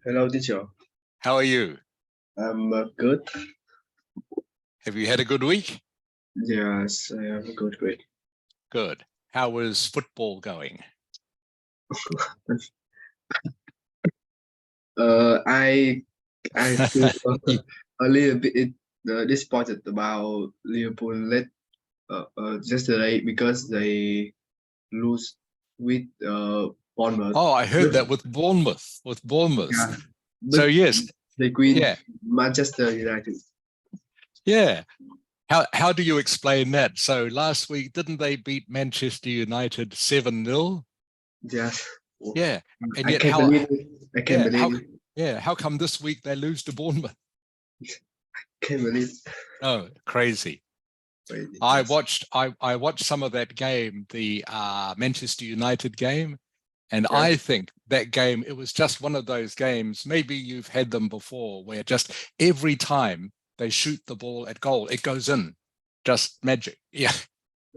Hello, teacher. How are you? I'm good. Have you had a good week? Yes, I have a good week. Good. How was football going? I feel a little bit disappointed about Liverpool yesterday because they lose with Bournemouth. Oh, I heard that with Bournemouth. Yeah, So but yes, they win yeah, Manchester United. yeah. How do you explain that? So last week, didn't they beat Manchester United 7-0? Yes. Yeah, and I yet can't believe it. I can't believe it. How come this week they lose to Bournemouth? Can't believe it. Oh, crazy. I watched some of that game, the Manchester United game, and Yeah. I think that game, it was just one of those games, maybe you've had them before, where just every time they shoot the ball at goal, it goes in. Just magic. Yeah.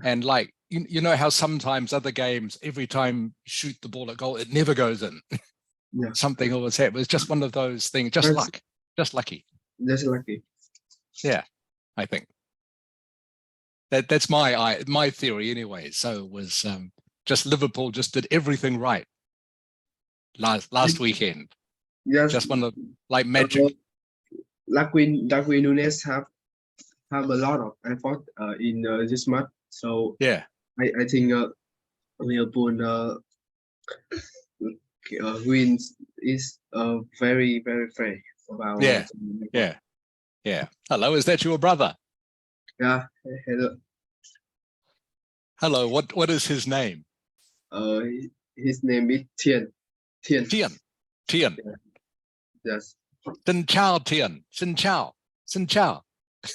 And like, you know how sometimes other games, every time you shoot the ball at goal, it never goes in. Yeah. Something always happens. It was just one of those things, just luck, just lucky. Just lucky. Yeah, I think. That's my theory anyway. So it was just Liverpool just did everything right last weekend. Yes. Just one of like magic. Darwin Nunes have a lot of effort in this match. So Yeah. I think Liverpool wins is very fair about Yeah. Hello, is that your brother? Yeah. Hello. Hello. What is his name? His name is Tian. Tian. Yeah. Yes. Xin Chao Tian. Xin Chao.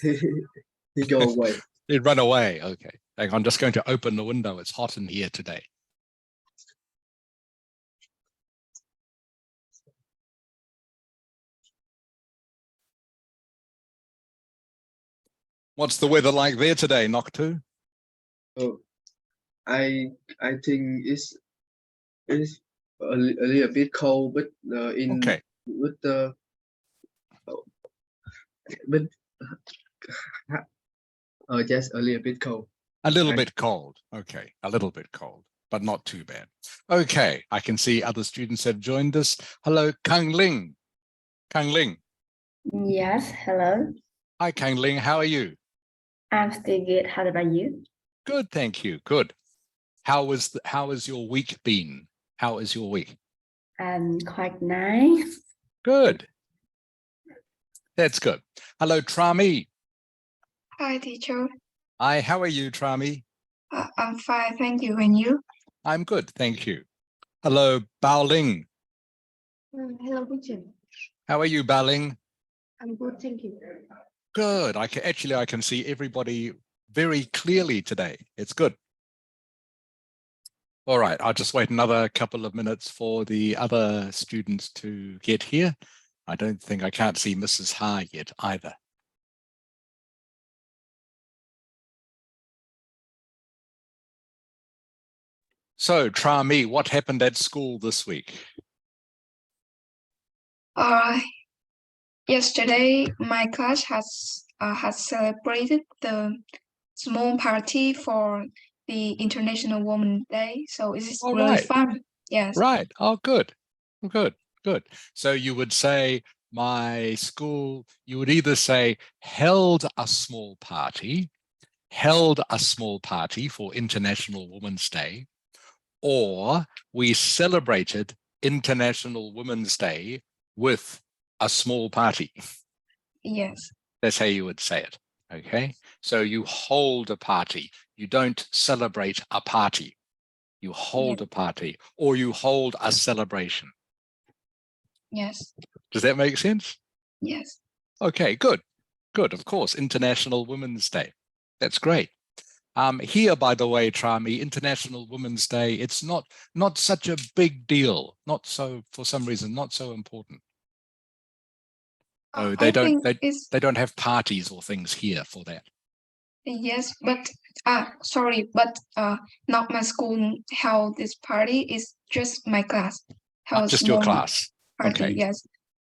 He go away. He'd run away. Okay. I'm just going to open the window. It's hot in here today. What's the weather like there today, Noktu? Oh, I think it's a little bit cold, but okay. With the but just a little bit cold. A little bit cold. Okay, a little bit cold, but not too bad. Okay, I can see other students have joined us. Hello, Kang Ling. Kang Ling. Yes, hello. Hi, Kang Ling. How are you? I'm still good. How about you? Good, thank you. Good. How has your week been? How is your week? Quite nice. Good. That's good. Hello, Trami. Hi, teacher. Hi, how are you, Trami? I'm fine, thank you. And you? I'm good, thank you. Hello, Bao Ling. Hello, teacher. How are you, Bao Ling? I'm good, thank you. Good. I can see everybody very clearly today. It's good. All right, I'll just wait another couple of minutes for the other students to get here. I can't see Mrs. Ha yet either. So, Trami, what happened at school this week? Yesterday, my class has celebrated the small party for the International Women's Day. So it's really fun. Yes. Right. Oh, good. Good. So you would say my school, you would either say held a small party for International Women's Day, or we celebrated International Women's Day with a small party. Yes. That's how you would say it. Okay. So you hold a party. You don't celebrate a party. You hold a party, or you hold a celebration. Yes. Does that make sense? Yes. Okay, good. Good. Of course, International Women's Day. That's great. Here, by the way, Trami, International Women's Day, it's not such a big deal. For some reason, not so important. Oh, they don't have parties or things here for that. Yes, but sorry, but not my school held this party. It's just my class. Just your class. party. Okay. Yes,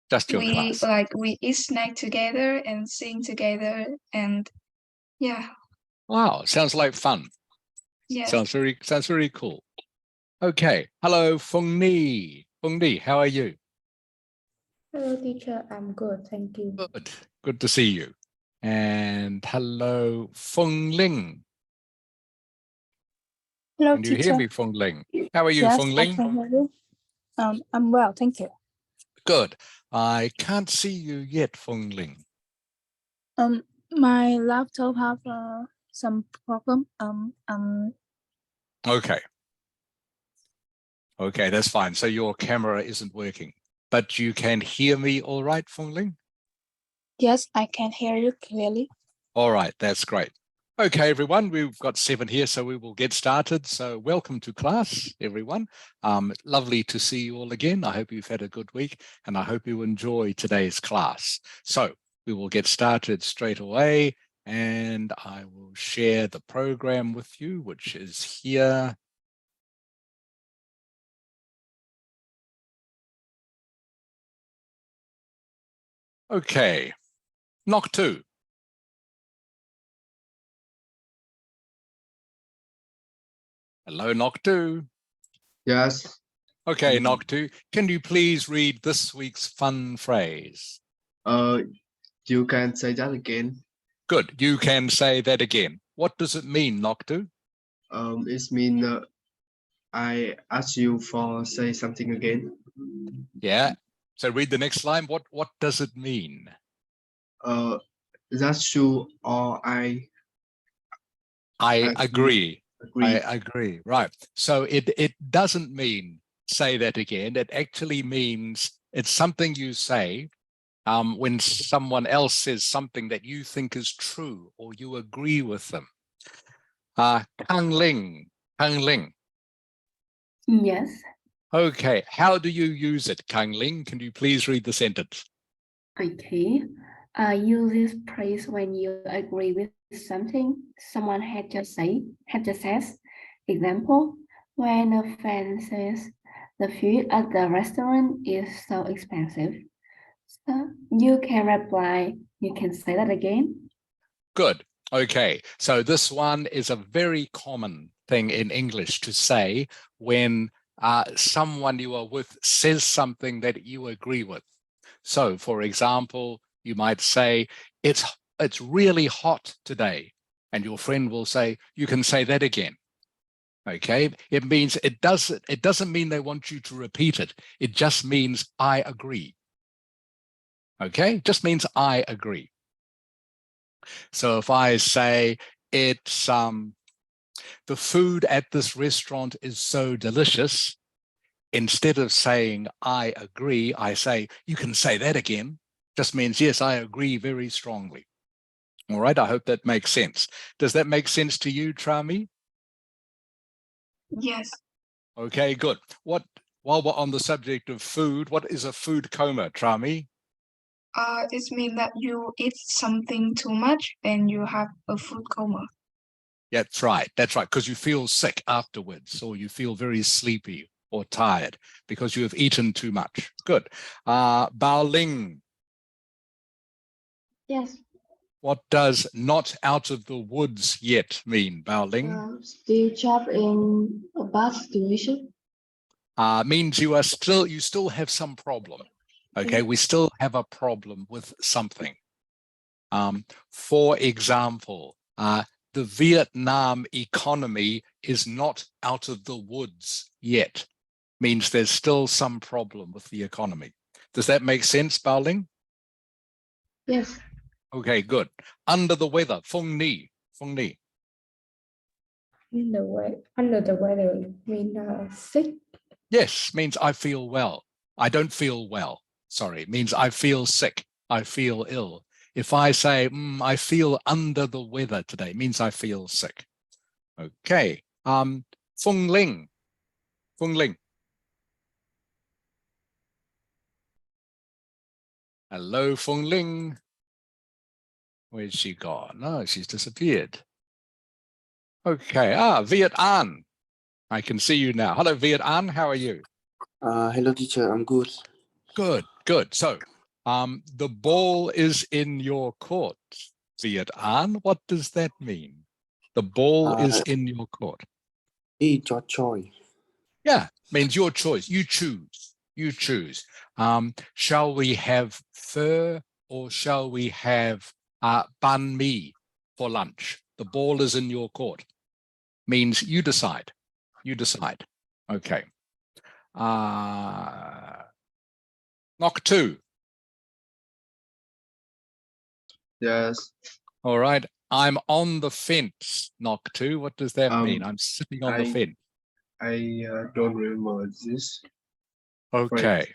Just your we class. we eat snack together and sing together, and yeah, Wow, sounds like fun. yes. Sounds very cool. Okay. Hello, Feng Ni. Feng Ni, how are you? Hello, teacher. I'm good. Thank you. Good. Good to see you. And hello, Feng Ling. Hello, Can you teacher. hear me, Feng Ling? How are you, Yes, Feng I Ling? can hear you. I'm well, thank you. Good. I can't see you yet, Feng Ling. My laptop have some problem. Okay. Okay, that's fine. So your camera isn't working, but you can hear me all right, Feng Ling? Yes, I can hear you clearly. All right, that's great. Okay, everyone, we've got 7 here, so we will get started. So welcome to class, everyone. Lovely to see you all again. I hope you've had a good week, and I hope you enjoy today's class. So we will get started straight away, and I will share the program with you, which is here. Okay, knock 2. Hello, knock 2. Yes. Okay, knock 2. Can you please read this week's fun phrase? You can say that again. Good. You can say that again. What does it mean, knock 2? It means I ask you for say something again. Yeah. So read the next line. What does it mean? That's true or I agree. agree. I agree. Right. So it doesn't mean say that again. It actually means it's something you say when someone else says something that you think is true or you agree with them. Kang Ling. Yes. Okay. How do you use it, Kang Ling? Can you please read the sentence? Okay. Use this phrase when you agree with something someone had just said. Example, when a friend says the food at the restaurant is so expensive. So you can reply, you can say that again. Good. Okay. So this one is a very common thing in English to say when someone you are with says something that you agree with. So, for example, you might say, it's really hot today. And your friend will say, you can say that again. Okay. It means it doesn't mean they want you to repeat it. It just means I agree. Okay. Just means I agree. So if I say it's the food at this restaurant is so delicious, instead of saying I agree, I say you can say that again. Just means yes, I agree very strongly. All right, I hope that makes sense. Does that make sense to you, Trami? Yes. Okay, good. While we're on the subject of food, what is a food coma, Trami? It means that you eat something too much and you have a food coma. Yeah, that's right. That's right. Because you feel sick afterwards, or you feel very sleepy or tired because you have eaten too much. Good. Bao Ling. Yes. What does not out of the woods yet mean, Bao Ling? Still trapped in a bad situation. Means you still have some problem. Okay, we still have a problem with something. For example, the Vietnam economy is not out of the woods yet. Means there's still some problem with the economy. Does that make sense, Bao Ling? Yes. Okay, good. Under the weather, Feng Ni. Under the weather mean sick. Yes, means I feel well. I don't feel well. Sorry, means I feel sick. I feel ill. If I say, I feel under the weather today, means I feel sick. Okay. Feng Ling. Hello, Feng Ling. Where's she gone? No, she's disappeared. Okay. Viet An. I can see you now. Hello, Viet An. How are you? Hello, teacher. I'm good. Good, good. So the ball is in your court. Viet An, what does that mean? The ball is in your court. Your choice. Yeah, means your choice. You choose. You choose. Shall we have pho or shall we have banh mi for lunch? The ball is in your court. Means you decide. You decide. Okay. Knock 2. Yes. All right. I'm on the fence. Knock 2. What does that mean? I'm sitting on the fence. I don't remember this. Okay.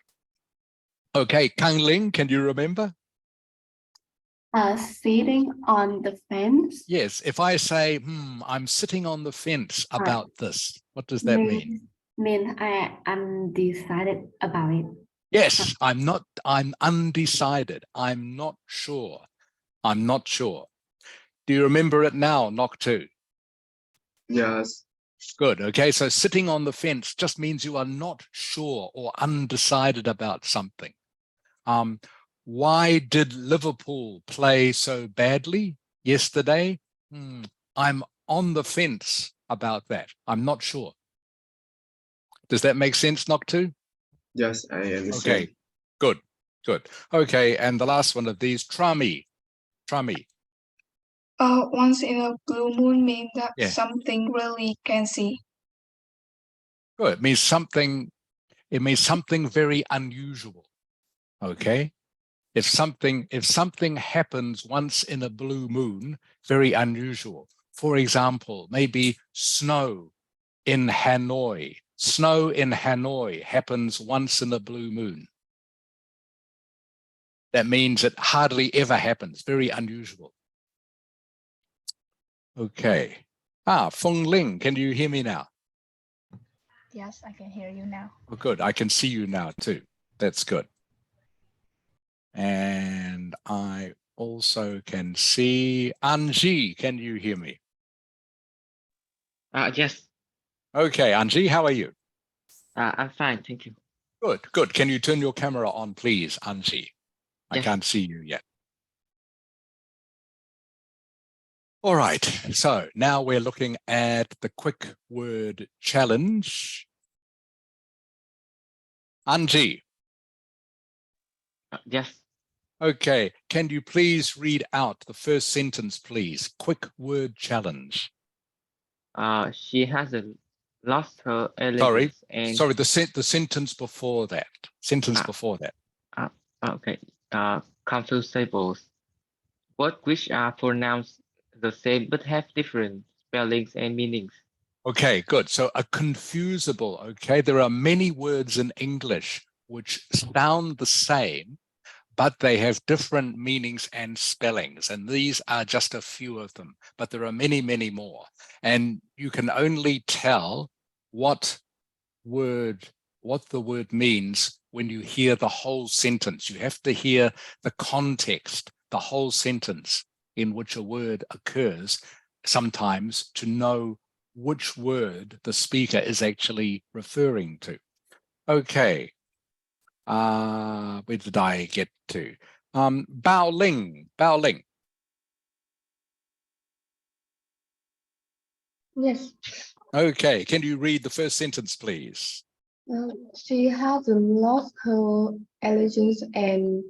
Okay. Kang Ling, can you remember? Sitting on the fence. Yes. If I say, I'm sitting on the fence about this, what does that mean? Means I am undecided about it. Yes. I'm undecided. I'm not sure. I'm not sure. Do you remember it now? Knock 2. Yes. Good. Okay. So sitting on the fence just means you are not sure or undecided about something. Why did Liverpool play so badly yesterday? I'm on the fence about that. I'm not sure. Does that make sense, Knock 2? Yes, I understand. Okay. Good. Good. Okay. And the last one of these, Trami. Trami. Once in a blue moon means that Yeah. something really can see. Good. It means something very unusual. Okay. If something happens once in a blue moon, very unusual. For example, maybe snow in Hanoi. Snow in Hanoi happens once in a blue moon. That means it hardly ever happens, very unusual. Okay. Feng Ling, can you hear me now? Yes, I can hear you now. Oh, good. I can see you now too. That's good. And I also can see Anji. Can you hear me? Yes. Okay, Anji, how are you? I'm fine, thank you. Good, good. Can you turn your camera on, please, Anji? I Yes. can't see you yet. All right, so now we're looking at the quick word challenge. Anji. Yes. Okay, can you please read out the first sentence, please? Quick word challenge. She has lost her elegance and Sorry, the sentence before that. Sentence before that. okay. Comfortables. Words which are pronounced the same but have different spellings and meanings. Okay, good. So a confusable, okay? There are many words in English which sound the same, but they have different meanings and spellings. And these are just a few of them, but there are many, many more. And you can only tell what the word means when you hear the whole sentence. You have to hear the context, the whole sentence in which a word occurs sometimes to know which word the speaker is actually referring to. Okay. Where did I get to? Bao Ling. Bao Ling. Yes. Okay. Can you read the first sentence, please? She has lost her elegance and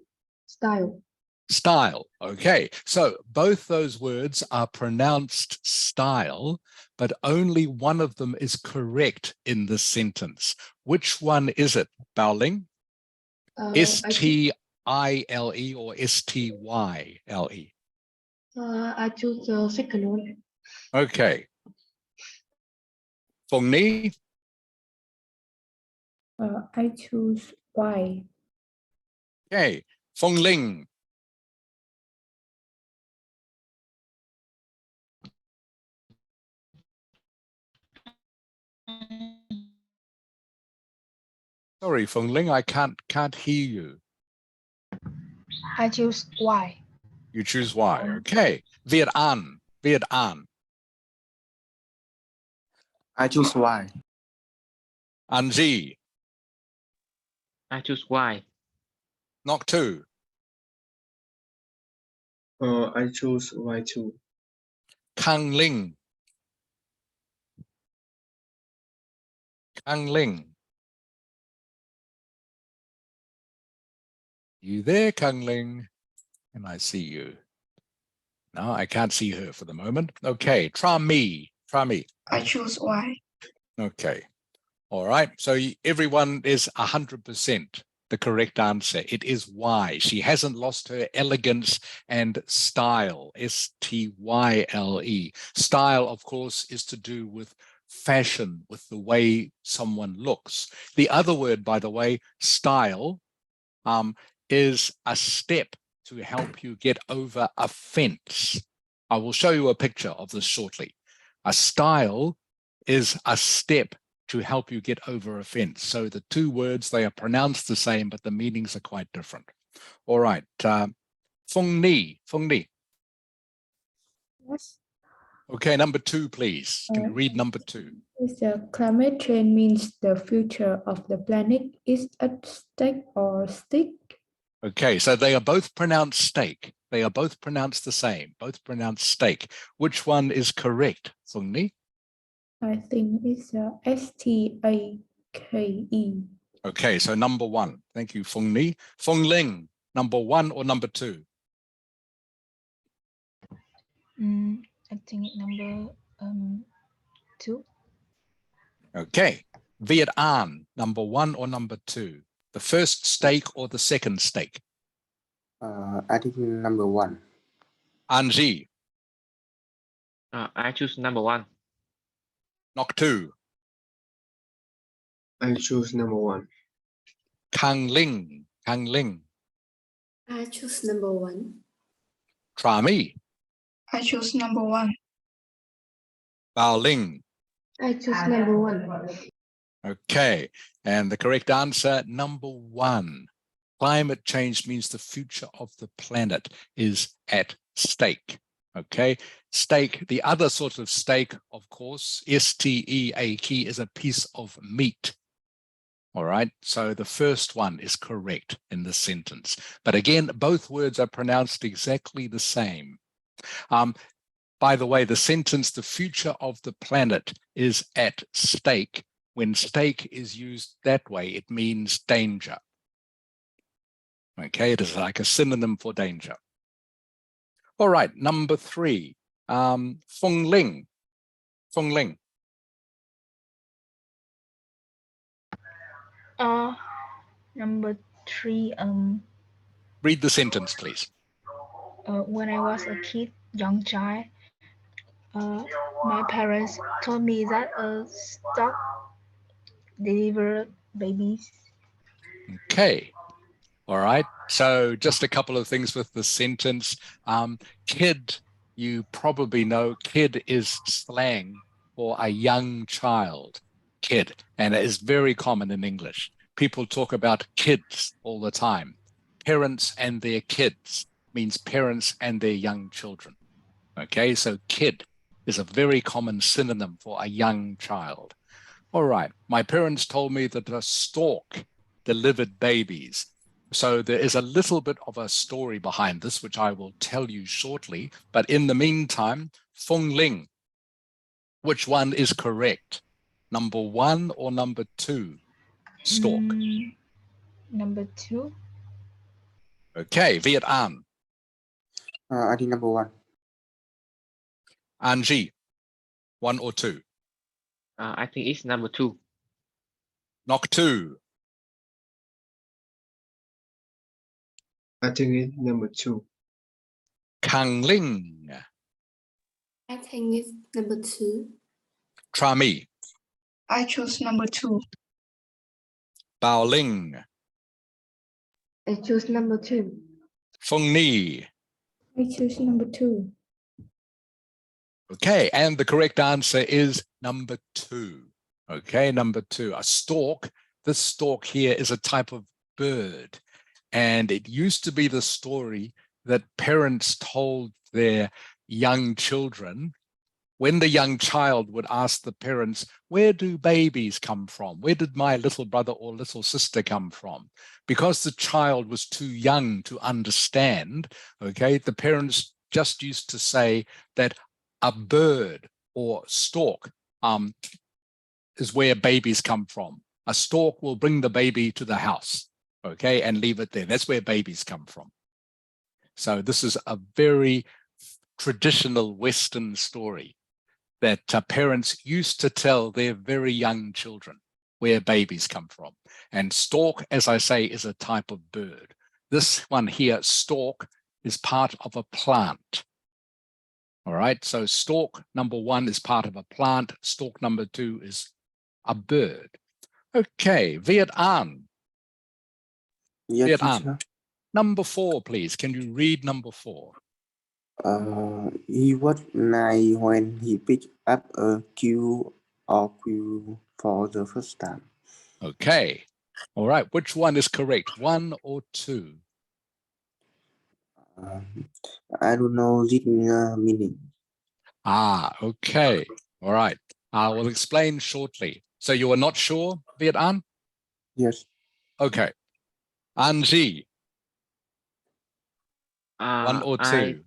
style. Style. Okay. So both those words are pronounced style, but only one of them is correct in this sentence. Which one is it, Bao Ling? S-T-I-L-E or S-T-Y-L-E? I choose the second one. Okay. Feng Ni? I choose Y. Okay. Feng Ling? Sorry, Feng Ling, I can't hear you. I choose Y. You choose Y. Okay. Viet An. Viet An. I choose Y. An Zi. I choose Y. Knock 2. I choose Y2. Kang Ling. Kang Ling. You there, Kang Ling? Can I see you? No, I can't see her for the moment. Okay, try me. Try me. I choose Y. Okay. All right. So everyone is 100% the correct answer. It is Y. She hasn't lost her elegance and style. S-T-Y-L-E. Style, of course, is to do with fashion, with the way someone looks. The other word, by the way, style, is a step to help you get over a fence. I will show you a picture of this shortly. A style is a step to help you get over a fence. So the two words, they are pronounced the same, but the meanings are quite different. All right. Feng Ni. Yes. Okay, number 2, please. Can you read number 2? Is the climate change means the future of the planet is at stake or stick? Okay, so they are both pronounced steak. They are both pronounced the same, both pronounced steak. Which one is correct, Feng Ni? I think it's S-T-A-K-E. Okay, so number 1. Thank you, Feng Ni. Feng Ling, number 1 or number 2? I think number 2. Okay. Viet An, number 1 or number 2? The first steak or the second steak? I think number 1. Anji, I choose number 1. Nok 2. I choose number 1. Kang Ling, I choose number 1. Trami, I choose number 1. Bao Ling. I choose number 1. Okay, and the correct answer, number 1. Climate change means the future of the planet is at stake. Okay, steak, the other sort of steak, of course, S-T-E-A-K, is a piece of meat. All right, so the first one is correct in this sentence. But again, both words are pronounced exactly the same. By the way, the sentence, the future of the planet is at stake. When stake is used that way, it means danger. Okay, it is like a synonym for danger. All right, number 3, Feng Ling. Number 3. Read the sentence, please. When I was a young child, my parents told me that stock deliver babies. Okay. All right. So just a couple of things with the sentence. Kid, you probably know, kid is slang for a young child, kid, and it is very common in English. People talk about kids all the time. Parents and their kids means parents and their young children. Okay, so kid is a very common synonym for a young child. All right, my parents told me that a stork delivered babies. So there is a little bit of a story behind this, which I will tell you shortly. But in the meantime, Feng Ling, which one is correct? Number 1 or number 2? Stork. Number 2. Okay, Viet An. I think number 1. Anji, 1 or 2? I think it's number 2. Nok 2. I think it's number 2. Kang Ling. I think it's number 2. Trami. I choose number 2. Bao Ling. I choose number 2. Feng Ni. I choose number 2. Okay, and the correct answer is number 2. Okay, number 2. A stork. This stork here is a type of bird. And it used to be the story that parents told their young children when the young child would ask the parents, where do babies come from? Where did my little brother or little sister come from? Because the child was too young to understand, okay, the parents just used to say that a bird or stork is where babies come from. A stork will bring the baby to the house, okay, and leave it there. That's where babies come from. So this is a very traditional Western story that parents used to tell their very young children where babies come from. And stork, as I say, is a type of bird. This one here, stork, is part of a plant. All right, so stork number 1 is part of a plant. Stork number 2 is a bird. Okay, Viet An. Yes, Viet teacher. An. Number 4, please. Can you read number 4? He was 9 when he picked up a cue for the first time. Okay. All right. Which one is correct? 1 or 2? I don't know this meaning. Okay. All right. I will explain shortly. So you are not sure, Viet An? Yes. Okay. Anji, 1 or 2?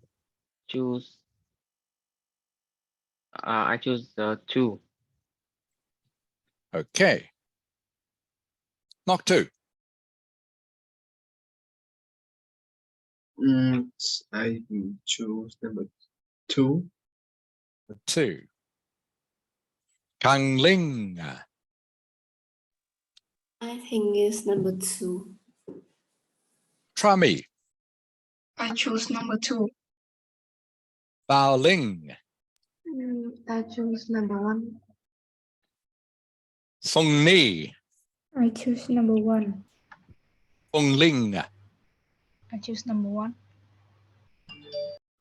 I choose 2. Okay. Knock 2. I choose number 2. 2. Kang Ling. I think it's number 2. Trami. I choose number 2. Bao Ling. I choose number 1. Song Ni. I choose number 1. Fong Ling. I choose number 1.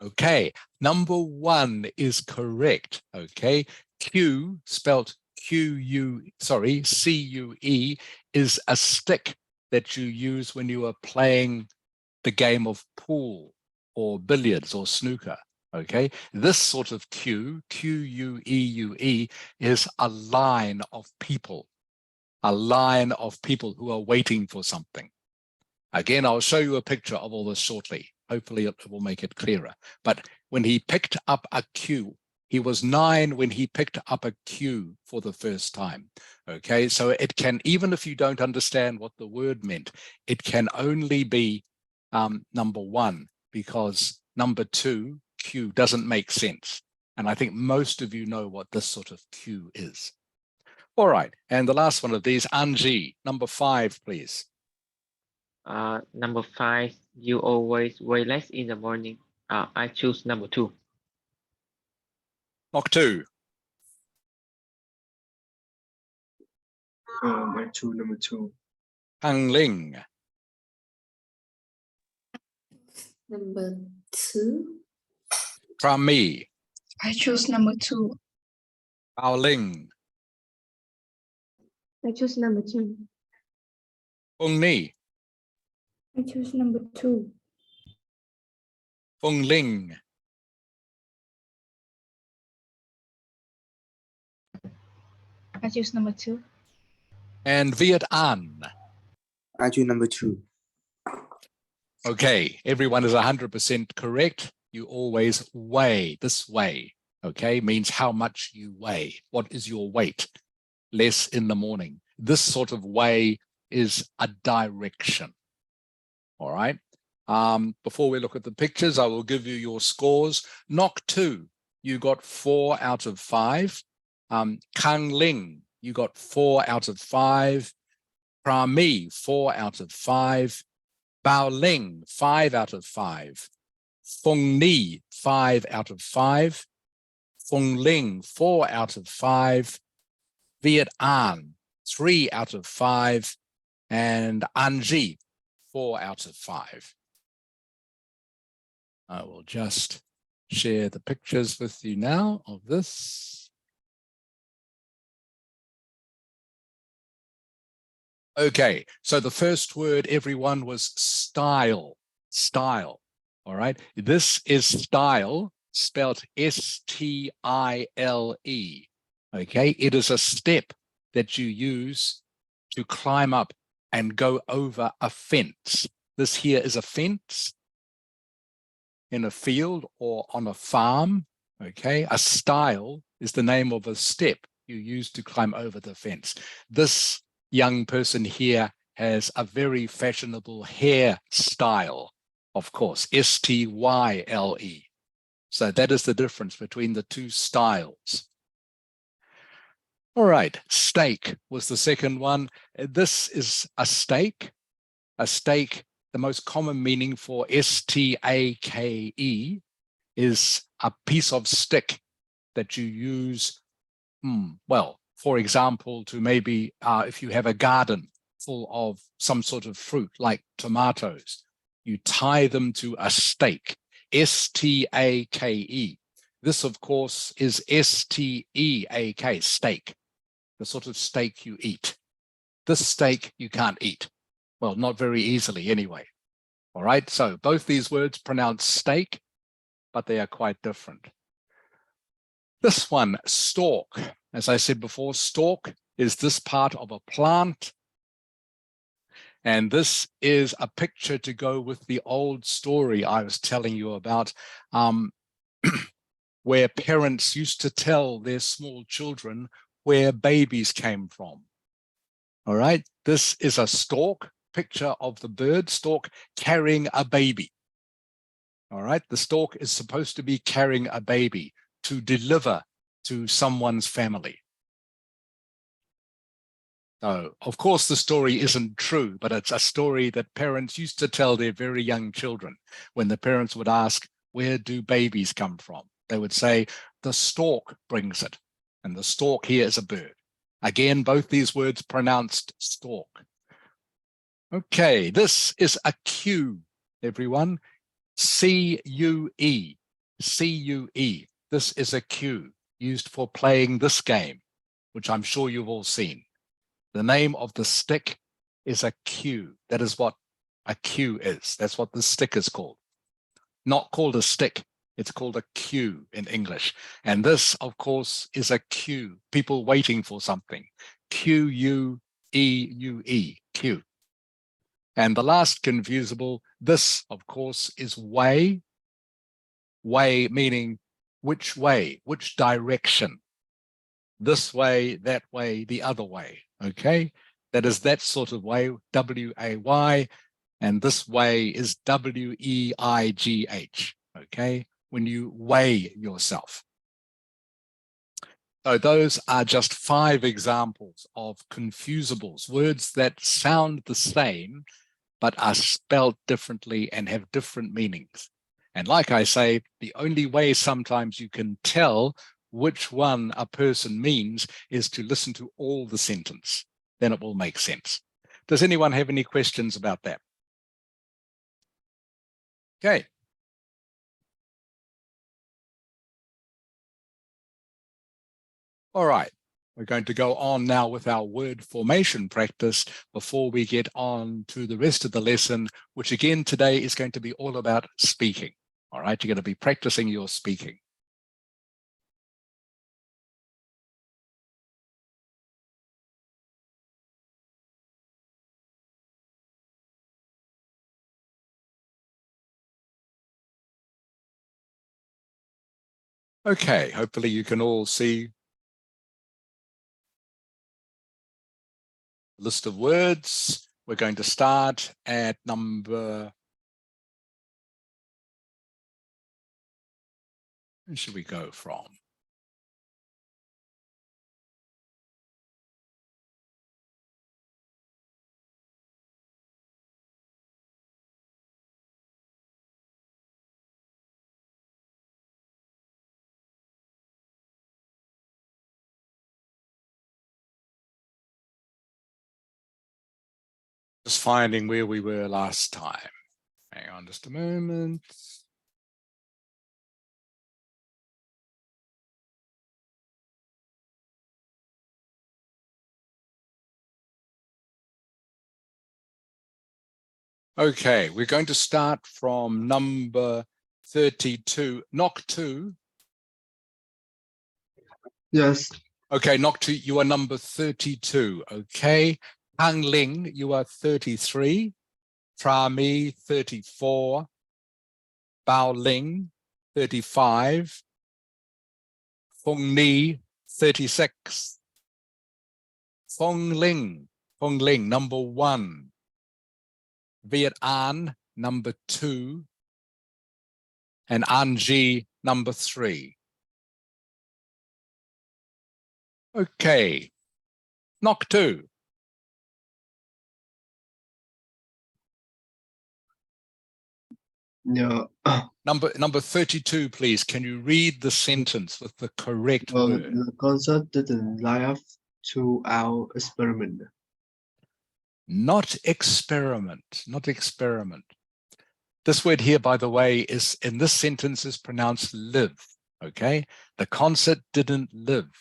Okay, number 1 is correct. Okay, Q spelt C-U-E is a stick that you use when you are playing the game of pool or billiards or snooker. Okay, this sort of Q-U-E-U-E is a line of people who are waiting for something. Again, I'll show you a picture of all this shortly. Hopefully it will make it clearer. But when he picked up a cue, he was 9 when he picked up a cue for the first time. Okay, so it can, even if you don't understand what the word meant, it can only be number 1, because number 2, cue, doesn't make sense. And I think most of you know what this sort of cue is. All right, and the last one of these, Anji, number 5, please. Number 5, you always wake less in the morning. I choose number 2. Knock 2. I choose number 2. Hang Ling. Number 2. Trami. I choose number 2. Bao Ling. I choose number 2. Fung Ni. I choose number 2. Fung Ling. I choose number 2. And Viet An. I choose number 2. Okay, everyone is 100% correct. You always weigh this way, okay, means how much you weigh. What is your weight? Less in the morning. This sort of weigh is a direction. All right. Before we look at the pictures, I will give you your scores. Knock 2, you got 4 out of 5. Kang Ling, you got 4 out of 5. Prami, 4 out of 5. Bao Ling, 5 out of 5. Fung Ni, 5 out of 5. Fung Ling, 4 out of 5. Viet An, 3 out of 5. And Anji, 4 out of 5. I will just share the pictures with you now of this. Okay, so the first word, everyone, was style. Style. All right, this is style spelled S-T-I-L-E. Okay, it is a step that you use to climb up and go over a fence. This here is a fence in a field or on a farm. Okay, a stile is the name of a step you use to climb over the fence. This young person here has a very fashionable hairstyle, of course, S-T-Y-L-E. So that is the difference between the two styles. All right, steak was the second one. This is a steak. A steak, the most common meaning for S-T-A-K-E is a piece of stick that you use, well, for example, to maybe if you have a garden full of some sort of fruit like tomatoes, you tie them to a stake, S-T-A-K-E. This, of course, is S-T-E-A-K, steak, the sort of steak you eat. This steak you can't eat. Well, not very easily anyway. All right, so both these words pronounce steak, but they are quite different. This one, stalk. As I said before, stalk is this part of a plant. And this is a picture to go with the old story I was telling you about, where parents used to tell their small children where babies came from. All right, this is a stalk, picture of the bird stalk carrying a baby. All right, the stalk is supposed to be carrying a baby to deliver to someone's family. So, of course, the story isn't true, but it's a story that parents used to tell their very young children. When the parents would ask, where do babies come from? They would say, the stork brings it. And the stork here is a bird. Again, both these words pronounced stork. Okay, this is a cue, everyone. C-U-E, C-U-E. This is a cue used for playing this game, which I'm sure you've all seen. The name of the stick is a cue. That is what a cue is. That's what the stick is called. Not called a stick. It's called a cue in English. And this, of course, is a queue. People waiting for something. Q-U-E-U-E, queue. And the last confusable, this, of course, is way. Way meaning which way, which direction. This way, that way, the other way. Okay, that is that sort of way, W-A-Y, and this way is W-E-I-G-H. Okay, when you weigh yourself. So those are just 5 examples of confusables, words that sound the same, but are spelled differently and have different meanings. And like I say, the only way sometimes you can tell which one a person means is to listen to all the sentence. Then it will make sense. Does anyone have any questions about that? Okay. All right. We're going to go on now with our word formation practice before we get on to the rest of the lesson, which again today is going to be all about speaking. All right, you're going to be practicing your speaking. Okay, hopefully you can all see the list of words. We're going to start at number, where should we go from? Just finding where we were last time. Hang on just a moment. Okay, we're going to start from number 32. Knock 2. Yes. Okay, knock 2, you are number 32. Okay. Hang Ling, you are 33. Tra Mi, 34. Bao Ling, 35. Fong Ni, 36. Fong Ling, number 1. Viet An, number 2. And An Ji, number 3. Okay, knock 2. No. Number 32, please. Can you read the sentence with the correct word? The concert didn't live up to our experiment. Not experiment, not experiment. This word here, by the way, is in this sentence is pronounced live, okay? The concert didn't live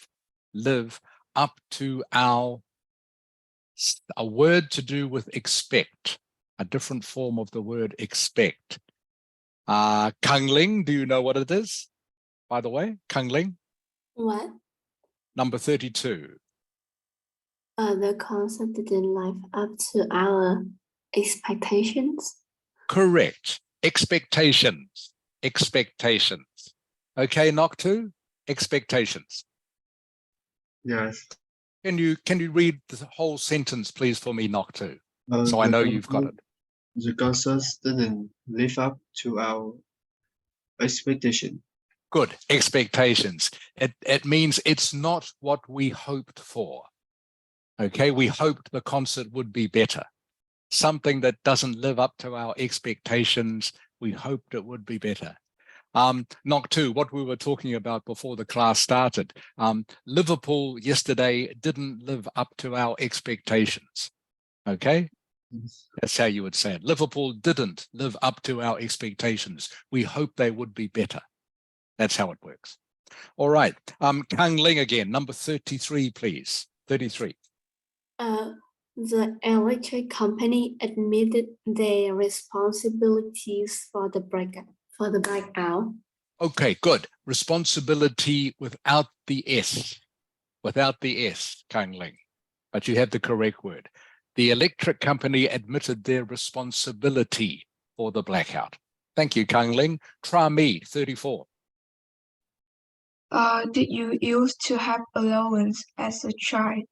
up to a word to do with expect, a different form of the word expect. Kang Ling, do you know what it is? By the way, Kang Ling? What? Number 32. The concert didn't live up to our expectations. Correct. Expectations. Expectations. Okay, knock 2. Expectations. Yes. Can you read the whole sentence, please, for me, knock 2? So I know you've got it. The concert didn't live up to our expectation. Good. Expectations. It means it's not what we hoped for. Okay, we hoped the concert would be better. Something that doesn't live up to our expectations, we hoped it would be better. Knock 2, what we were talking about before the class started. Liverpool yesterday didn't live up to our expectations. Okay, that's how you would say it. Liverpool didn't live up to our expectations. We hoped they would be better. That's how it works. All right, Kang Ling again, number 33, please. 33. The electric company admitted their responsibilities for the blackout. Okay, good. Responsibility without the S. Without the S, Kang Ling. But you have the correct word. The electric company admitted their responsibility for the blackout. Thank you, Kang Ling. Tra Mi, 34. Did you used to have allowance as a child?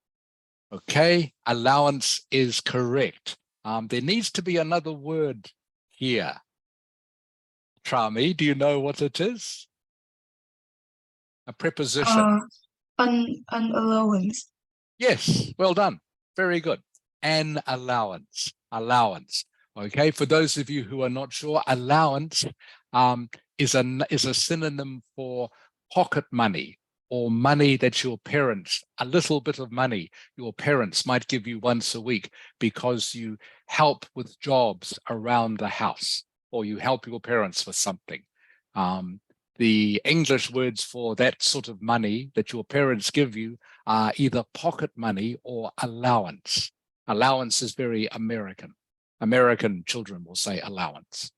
Okay, allowance is correct. There needs to be another word here. Tra Mi, do you know what it is? A preposition. An allowance. Yes, well done. Very good. An allowance. Allowance. Okay, for those of you who are not sure, allowance is a synonym for pocket money or money that your parents, a little bit of money your parents might give you once a week because you help with jobs around the house or you help your parents with something. The English words for that sort of money that your parents give you are either pocket money or allowance. Allowance is very American. American children will say allowance.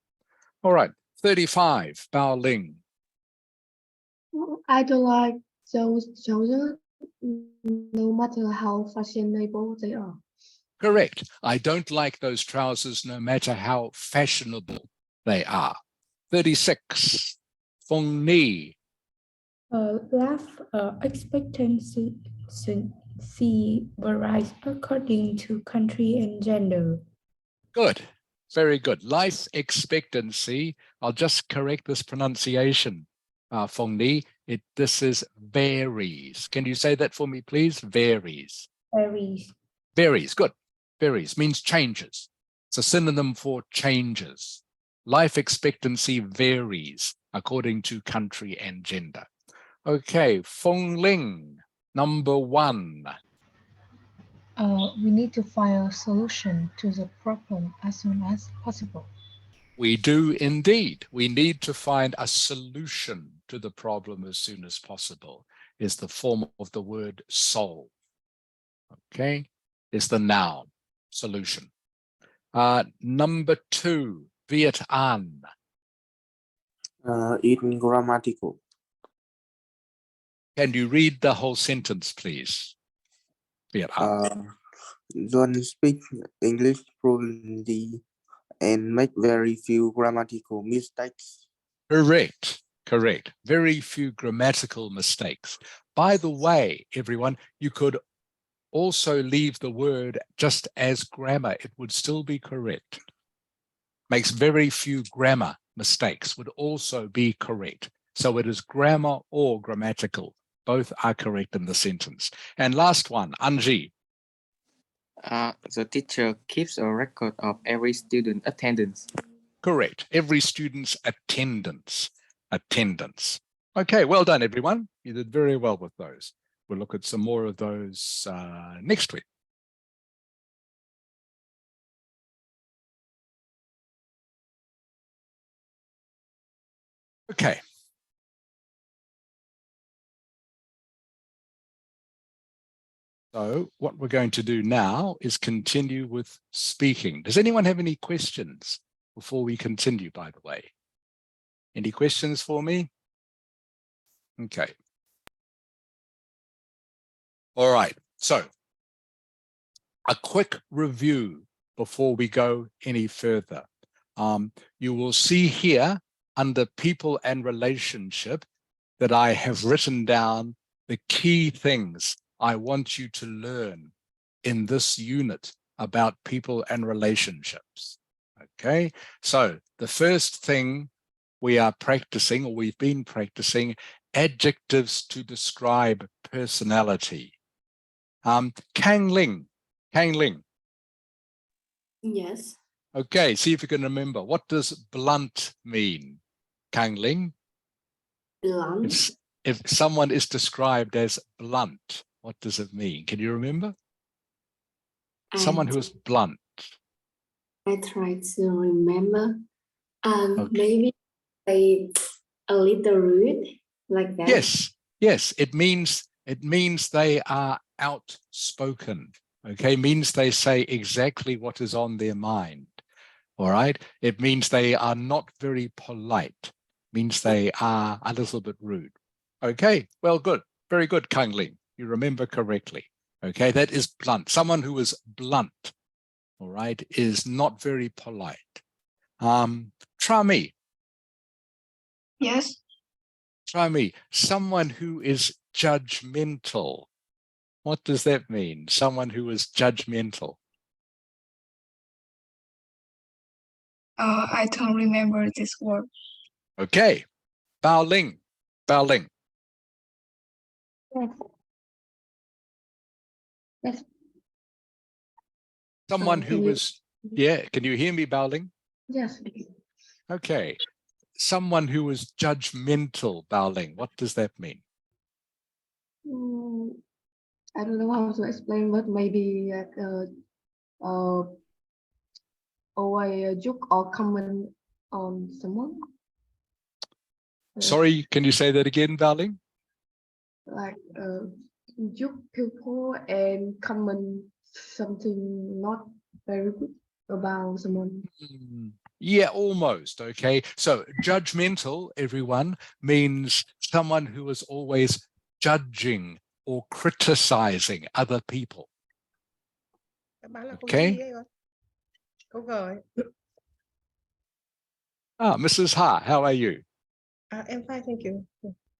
All right, 35, Bao Ling. I don't like those trousers, no matter how fashionable they are. Correct. I don't like those trousers no matter how fashionable they are. 36, Fong Ni. Life expectancy varies according to country and gender. Good. Very good. Life expectancy. I'll just correct this pronunciation, Fong Ni. This is varies. Can you say that for me, please? Varies. Varies. Varies. Good. Varies means changes. It's a synonym for changes. Life expectancy varies according to country and gender. Okay, Fong Ling, number 1. We need to find a solution to the problem as soon as possible. We do indeed. We need to find a solution to the problem as soon as possible, is the form of the word solve. Okay, is the noun, solution. Number 2, Viet An. In grammatical. Can you read the whole sentence, please? John speak English fluently and make very few grammatical mistakes. Correct, correct. Very few grammatical mistakes. By the way, everyone, you could also leave the word just as grammar. It would still be correct. Makes very few grammar mistakes would also be correct. So it is grammar or grammatical. Both are correct in the sentence. And last one, Anji. The teacher keeps a record of every student attendance. Correct. Every student's attendance. Attendance. Okay, well done, everyone. You did very well with those. We'll look at some more of those next week. Okay. So what we're going to do now is continue with speaking. Does anyone have any questions before we continue, by the way? Any questions for me? Okay. All right. So a quick review before we go any further. You will see here under people and relationship that I have written down the key things I want you to learn in this unit about people and relationships. Okay, so the first thing we are practicing, or we've been practicing, adjectives to describe personality. Kang Ling. Yes. Okay, see if you can remember. What does blunt mean, Kang Ling? Blunt. If someone is described as blunt, what does it mean? Can you remember? Someone who is blunt. I try to remember. Okay. Maybe a little rude, like that. Yes. It means they are outspoken. Okay, means they say exactly what is on their mind. All right. It means they are not very polite. Means they are a little bit rude. Okay, well, good. Very good, Kang Ling. You remember correctly. Okay, that is blunt. Someone who is blunt, all right, is not very polite. Try me. Yes. Try me. Someone who is judgmental. What does that mean? Someone who is judgmental. I don't remember this word. Okay, Bao Ling. Yes. Someone who is, can you hear me, Bao Ling? Yes. Okay, someone who is judgmental, Bao Ling. What does that mean? I don't know how to explain, but maybe always joke or comment on someone. Sorry, can you say that again, Bao Ling? Like joke people and comment something not very good about someone. Yeah, almost. Okay, so judgmental, everyone, means someone who is always judging or criticizing other people. Okay. Mrs. Ha, how are you? I'm fine, thank you.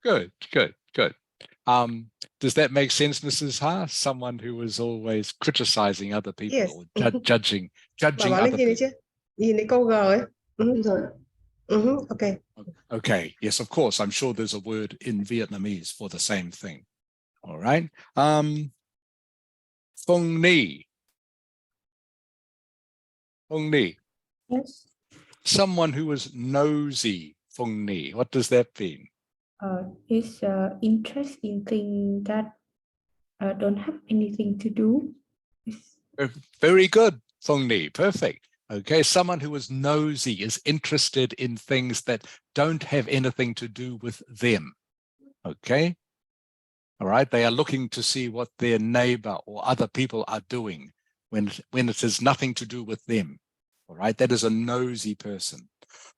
Good. Does that make sense, Mrs. Ha? Someone who is always criticizing other people, Yes. or judging other people. Okay. Okay, yes, of course. I'm sure there's a word in Vietnamese for the same thing. All right. Phung Ni. Yes. Someone who is nosy, Phung Ni. What does that mean? It's interest in things that don't have anything to do. Very good, Phung Ni. Perfect. Okay, someone who is nosy is interested in things that don't have anything to do with them. Okay. All right. They are looking to see what their neighbor or other people are doing when it has nothing to do with them. All right. That is a nosy person.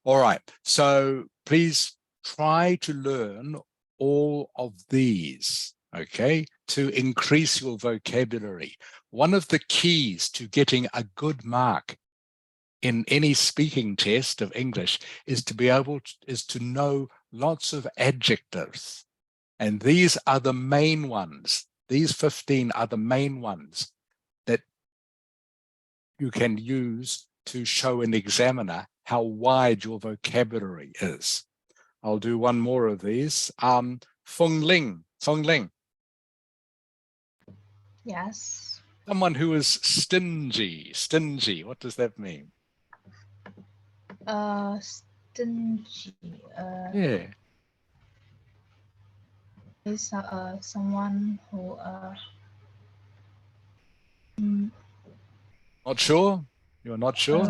All right. So please try to learn all of these, okay, to increase your vocabulary. One of the keys to getting a good mark in any speaking test of English is to be able to, is to know lots of adjectives. And these are the main ones. These 15 are the main ones that you can use to show an examiner how wide your vocabulary is. I'll do one more of these. Feng Ling. Yes. Someone who is stingy. Stingy, what does that mean? Stingy. Yeah. Is someone who Not sure? You're not sure?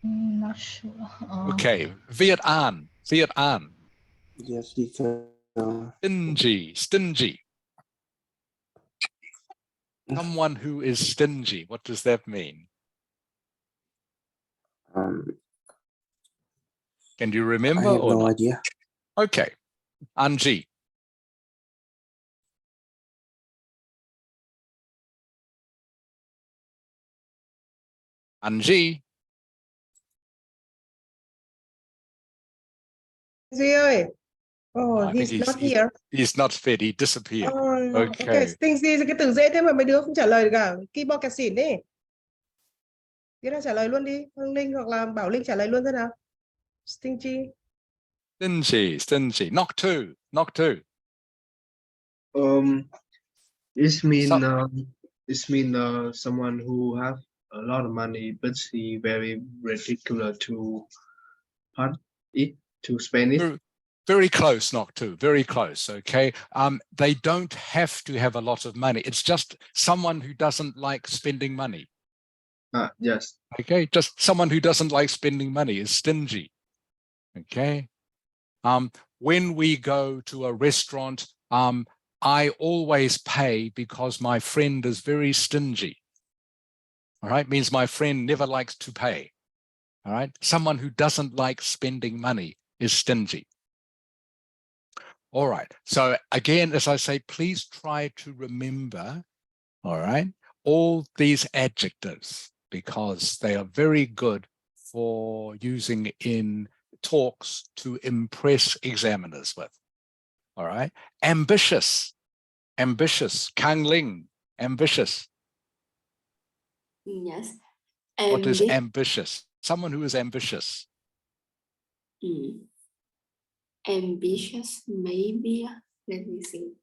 not sure. Okay, Viet An. Yes, teacher. Stingy. Someone who is stingy. What does that mean? Can you remember I have or no not? idea. Okay, Anji. Anji. Duy ơi. Oh, I think he's not here. he's not fit. He disappeared. Okay, Okay. stingy là cái từ dễ thế mà mấy đứa không trả lời được cả. Keyboard kẹt xỉn đi. Đứa nào trả lời luôn đi. Hương Linh hoặc là Bảo Linh trả lời luôn thế nào. Stingy. Stingy. Knock two. It's mean someone who have a lot of money but he very ridiculous to part it, to spend it. Very close, knock two, very close, okay? They don't have to have a lot of money. It's just someone who doesn't like spending money. Yes. Okay, just someone who doesn't like spending money is stingy, okay? When we go to a restaurant, I always pay because my friend is very stingy. All right, means my friend never likes to pay. All right, someone who doesn't like spending money is stingy. All right, so again, as I say, please try to remember, all right, all these adjectives because they are very good for using in talks to impress examiners with. All right, ambitious, Kang Ling, ambitious. Yes. What is ambitious? Someone who is ambitious. Ambitious, maybe. Let me think.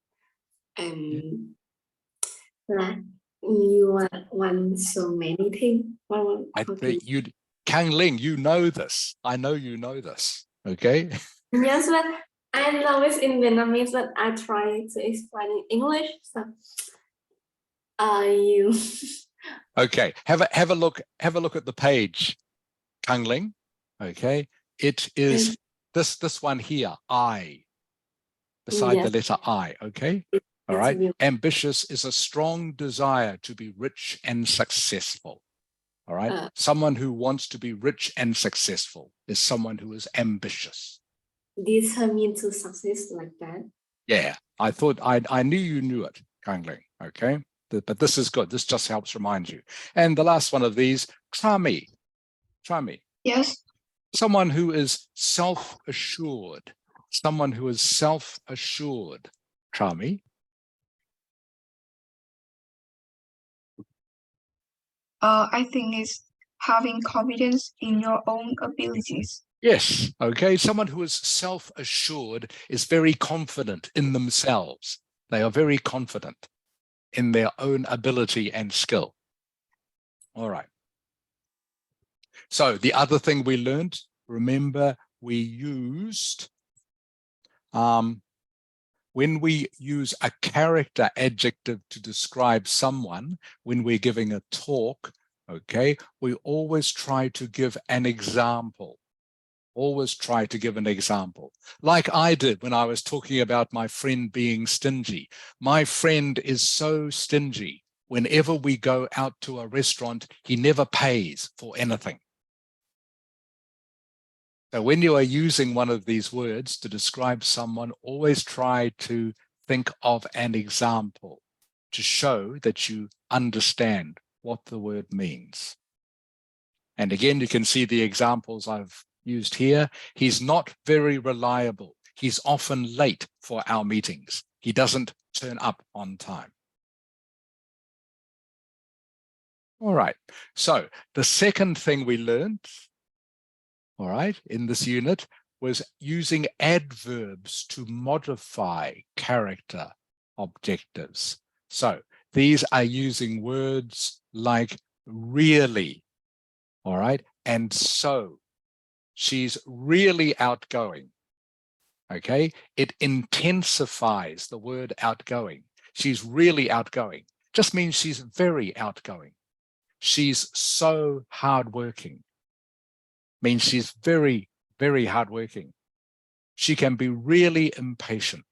Like you want so many things. I think Kang Ling, you know this. I know you know this. Okay. Yes, but I know it's in Vietnamese, but I try to explain in English. So, you. Okay. Have a look at the page, Kang Ling. Okay. It is this one here. I. Beside the letter I. Okay. All right. Ambitious is a strong desire to be rich and successful. All right. Someone who wants to be rich and successful is someone who is ambitious. Determined to success like that. Yeah, I thought I knew you knew it, Kang Ling. Okay. But this is good. This just helps remind you. And the last one of these, Trami. Yes. Someone who is self-assured. Someone who is self-assured. Trami. I think it's having confidence in your own abilities. Yes, okay. Someone who is self-assured is very confident in themselves. They are very confident in their own ability and skill. All right. So the other thing we learned, remember we used, when we use a character adjective to describe someone, when we're giving a talk, okay, we always try to give an example. Always try to give an example. Like I did when I was talking about my friend being stingy. My friend is so stingy. Whenever we go out to a restaurant, he never pays for anything. So when you are using one of these words to describe someone, always try to think of an example to show that you understand what the word means. And again, you can see the examples I've used here. He's not very reliable. He's often late for our meetings. He doesn't turn up on time. All right, so the second thing we learned, all right, in this unit was using adverbs to modify character objectives. So these are using words like really, all right, and so. She's really outgoing, okay? It intensifies the word outgoing. She's really outgoing. Just means she's very outgoing. She's so hardworking. Means she's very, very hardworking. She can be really impatient.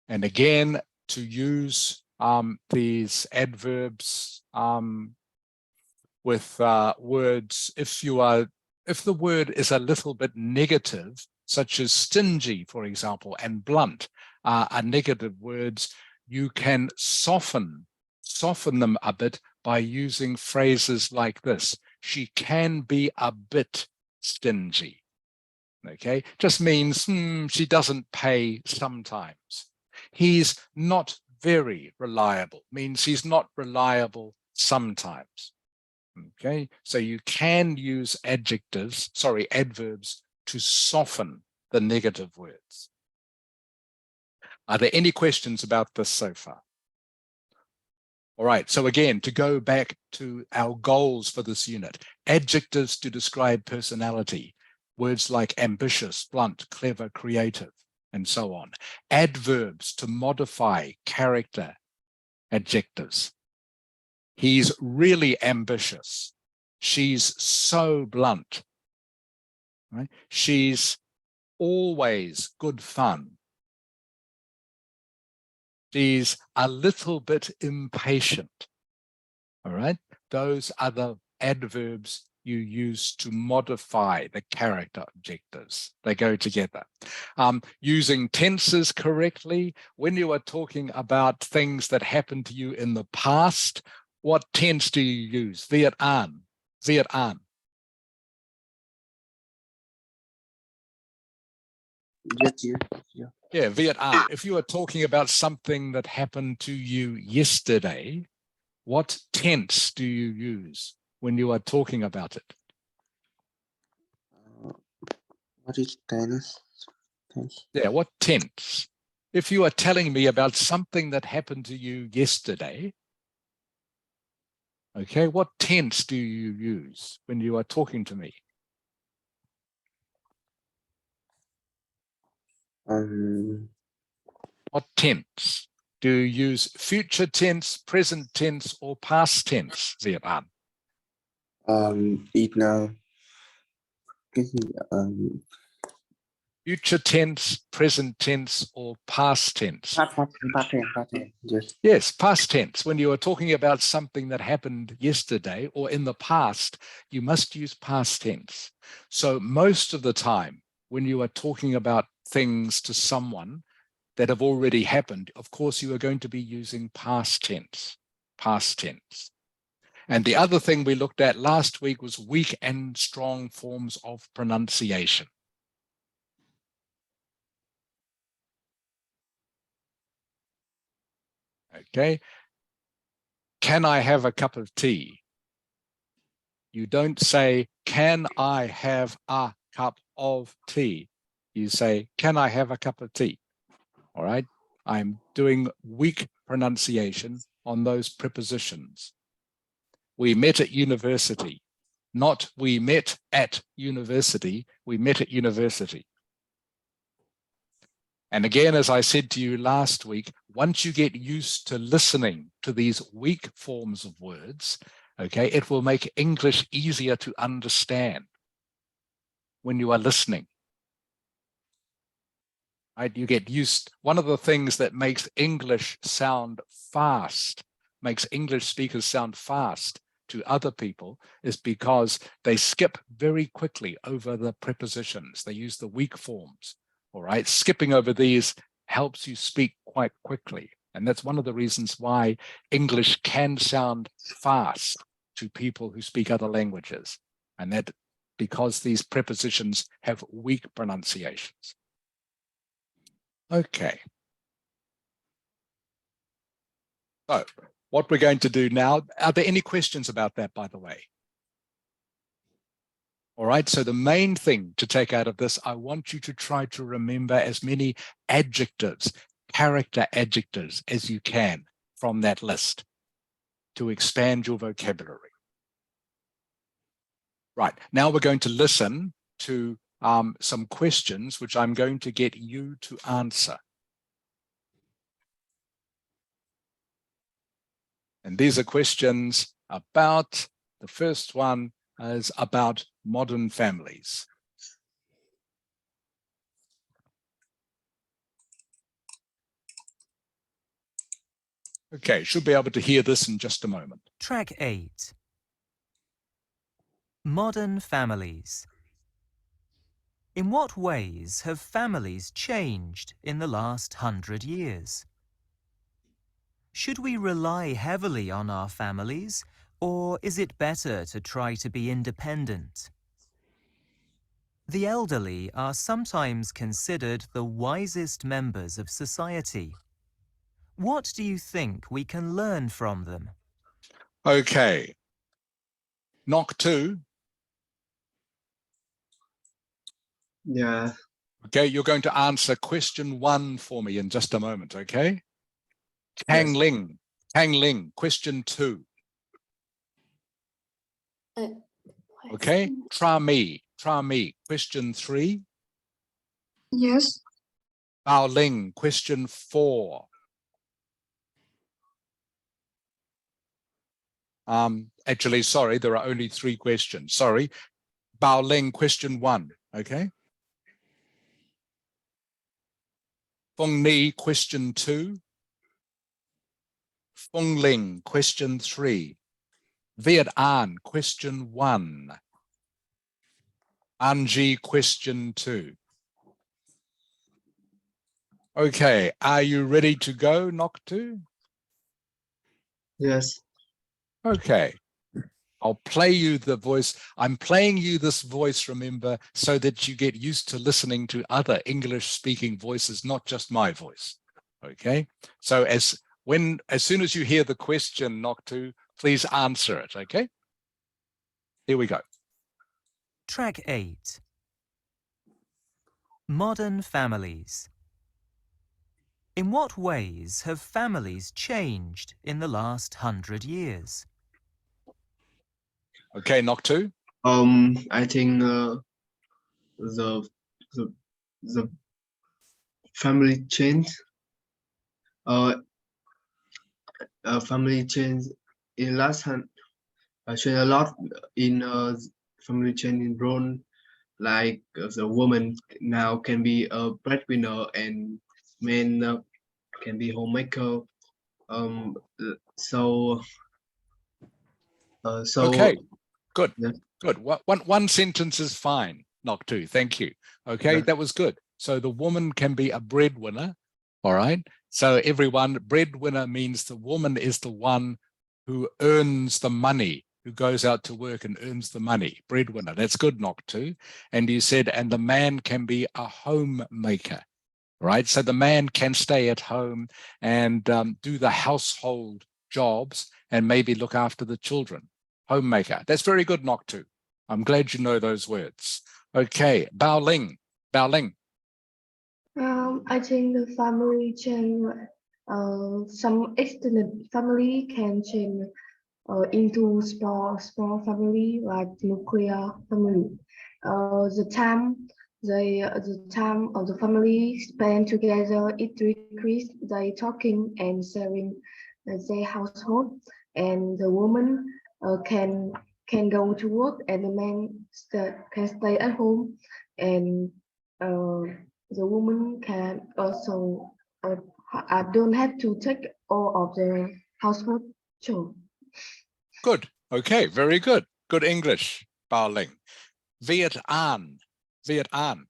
And again, to use these adverbs with words, if the word is a little bit negative, such as stingy, for example, and blunt are negative words, you can soften them a bit by using phrases like this. She can be a bit stingy. Okay, just means she doesn't pay sometimes. He's not very reliable, means he's not reliable sometimes. Okay, so you can use adverbs to soften the negative words. Are there any questions about this so far? All right, so again, to go back to our goals for this unit, adjectives to describe personality, words like ambitious, blunt, clever, creative, and so on. Adverbs to modify character adjectives. He's really ambitious. She's so blunt. Right? She's always good fun. She's a little bit impatient. All right? Those are the adverbs you use to modify the character adjectives. They go together. Using tenses correctly, when you are talking about things that happened to you in the past, what tense do you use? Viet an. Viet an. Yeah, Viet an. If you are talking about something that happened to you yesterday, what tense do you use when you are talking about it? What is tense? Yeah, what tense? If you are telling me about something that happened to you yesterday, okay, what tense do you use when you are talking to me? What tense? Do you use future tense, present tense, or past tense, Viet An? Future tense, present tense, or past tense? Past tense, yes. Yes, past tense. When you are talking about something that happened yesterday or in the past, you must use past tense. So most of the time, when you are talking about things to someone that have already happened, of course, you are going to be using past tense. Past tense. And the other thing we looked at last week was weak and strong forms of pronunciation. Okay. Can I have a cup of tea? You don't say, can I have a cup of tea? You say, can I have a cup of tea? All right. I'm doing weak pronunciation on those prepositions. We met at university, not we met at university. We met at university. And again, as I said to you last week, once you get used to listening to these weak forms of words, okay, it will make English easier to understand when you are listening. Right? You get used. One of the things that makes English sound fast, makes English speakers sound fast to other people is because they skip very quickly over the prepositions. They use the weak forms, all right? Skipping over these helps you speak quite quickly. And that's one of the reasons why English can sound fast to people who speak other languages. And that because these prepositions have weak pronunciations. Okay. So what we're going to do now, are there any questions about that, by the way? All right, so the main thing to take out of this, I want you to try to remember as many adjectives, character adjectives as you can from that list to expand your vocabulary. Right, now we're going to listen to some questions which I'm going to get you to answer. And these are questions about, the first one is about modern families. Okay, should be able to hear this in just a moment. Track 8. Modern families. In what ways have families changed in the last 100 years? Should we rely heavily on our families, or is it better to try to be independent? The elderly are sometimes considered the wisest members of society. What do you think we can learn from them? Okay. Knock 2. Yeah. Okay, you're going to answer question 1 for me in just a moment, okay? Kang Ling, question 2. Okay, Tra Mi, question 3. Yes. Bao Ling, question 4. Actually, sorry, there are only 3 questions. Sorry. Bao Ling, question 1, okay? Fong Ni, question 2. Fong Ling, question 3. Viet An, question 1. Anji, question 2. Okay, are you ready to go, Nok 2? Yes. Okay. I'll play you the voice. I'm playing you this voice, remember, so that you get used to listening to other English-speaking voices, not just my voice. Okay? So as soon as you hear the question, Nok 2, please answer it, okay? Here we go. Track 8. Modern families. In what ways have families changed in the last 100 years? Okay, Nok 2. I think the family change. Family change in last hand. Change a lot in family change in role. Like the woman now can be a breadwinner and men can be homemaker. So Okay, good, yeah. good. One sentence is fine, Nok 2, thank you. Okay, Yeah. that was good. So the woman can be a breadwinner, all right? So everyone, breadwinner means the woman is the one who earns the money, who goes out to work and earns the money, breadwinner. That's good, Nok 2. And you said, and the man can be a homemaker, right? So the man can stay at home and do the household jobs and maybe look after the children. Homemaker. That's very good, Nok 2. I'm glad you know those words. Okay, Bao Ling. I think the family change. Some extended family can change into small family like nuclear family. The time of the family spent together it decreased. They talking and sharing their household, and the woman can go to work, and the man can stay at home, and the woman can also don't have to take all of the household chores. Good, Okay, very good. Good English, Bao Ling. Viet An. Viet An.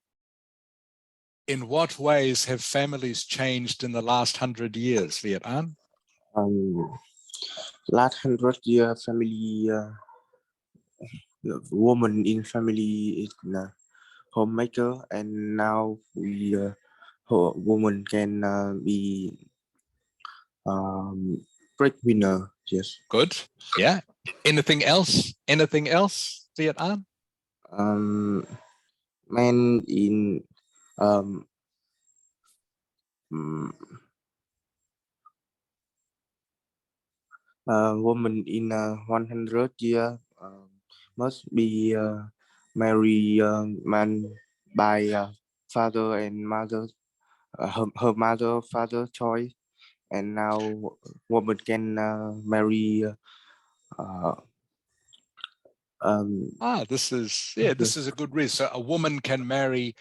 In what ways have families changed in the last 100 years, Viet An? Last 100 year family woman in family is homemaker, and now we woman can be breadwinner. Yes. Good. Yeah. Anything else? Anything else, Viet An? Man in woman in 100 year must be marry man by father and mother, her mother father choice, and now woman can marry this is a good reason. So a woman can marry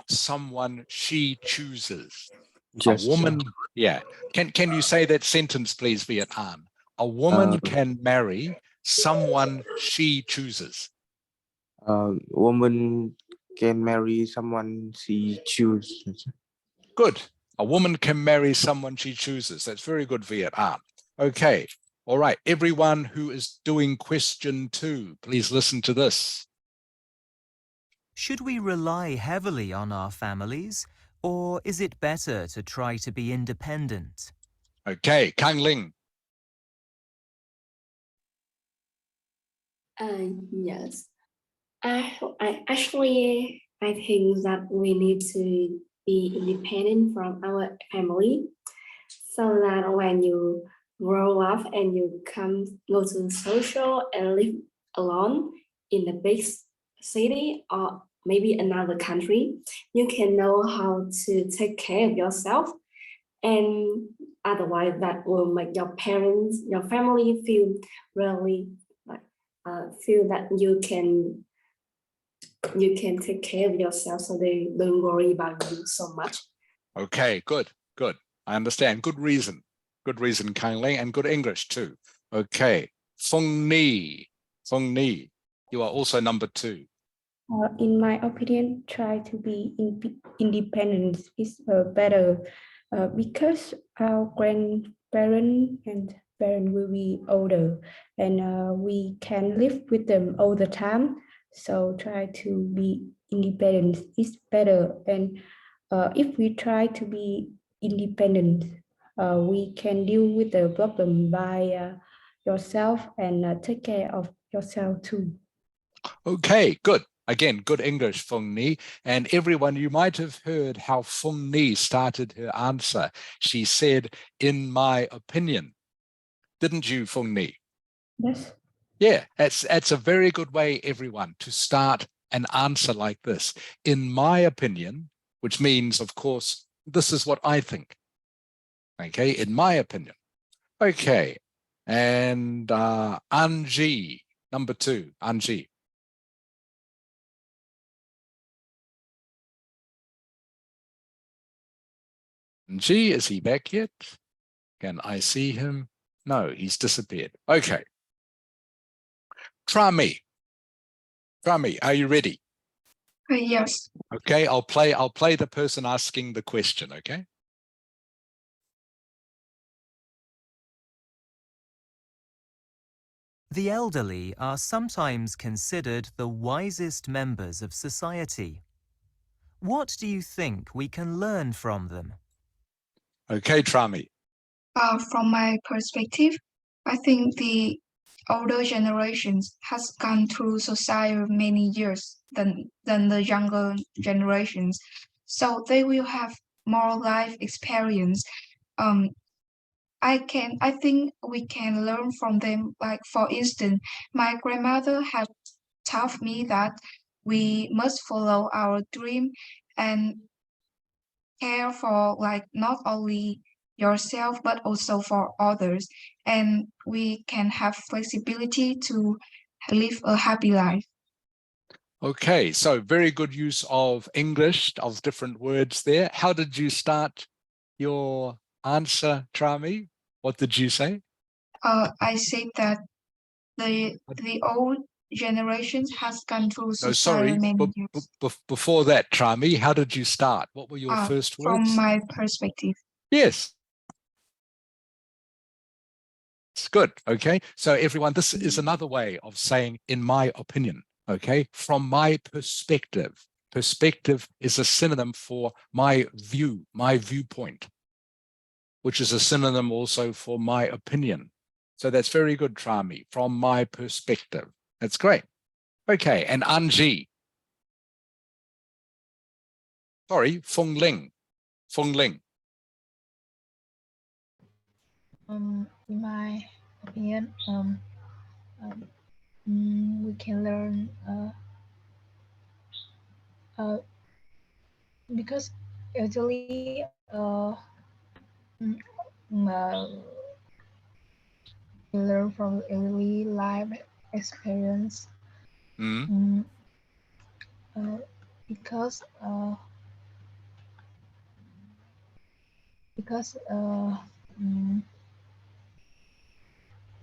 someone she chooses. yes. A woman, yeah. Can you say that sentence, please, Viet An? A woman can marry someone she chooses. Woman can marry someone she chooses. Good. A woman can marry someone she chooses. That's very good, Viet An. Okay. All right. Everyone who is doing question 2, please listen to this. Should we rely heavily on our families, or is it better to try to be independent? Okay, Kang Ling. Yes. I think that we need to be independent from our family, so that when you grow up and you go to social and live alone in a big city or maybe another country, you can know how to take care of yourself. And otherwise that will make your parents, your family feel really feel that you can take care of yourself, so they don't worry about you so much. Okay, good. I understand. Good reason, Kang Ling, and good English too. Okay, Fung Ni, you are also number 2. In my opinion, try to be independent is better because our grandparents and parents will be older, and we can live with them all the time. So try to be independent is better. And if we try to be independent, we can deal with the problem by yourself and take care of yourself too. Okay, good. Again, good English, Fung Ni. And everyone, you might have heard how Fung Ni started her answer. She said, in my opinion. Didn't you, Fung Ni? Yes. Yeah, that's a very good way, everyone, to start an answer like this. In my opinion, which means, of course, this is what I think. Okay, in my opinion. Okay, and Anji, number 2, Anji. Anji, is he back yet? Can I see him? No, he's disappeared. Okay. Trami, are you ready? Yes. Okay, I'll play the person asking the question, okay? The elderly are sometimes considered the wisest members of society. What do you think we can learn from them? Okay, Trami. From my perspective, I think the older generations has gone through society many years than the younger generations, so they will have more life experience. I think we can learn from them. Like, for instance, my grandmother had taught me that we must follow our dream and care for, like, not only yourself but also for others, and we can have flexibility to live a happy life. Okay, so very good use of English, of different words there. How did you start your answer, Trami? What did you say? I said that the old generations has gone through No, society sorry, many years. before that, Trami, how did you start? What were your first From words? my perspective. Yes. It's good. Okay. So everyone, this is another way of saying, in my opinion, okay, from my perspective. Perspective is a synonym for my view, my viewpoint, which is a synonym also for my opinion. So that's very good, Trami, from my perspective. That's great. Okay. And Anji. Sorry, Fung Ling. Fung Ling. In my opinion, we can learn because usually we learn from early life experience. Because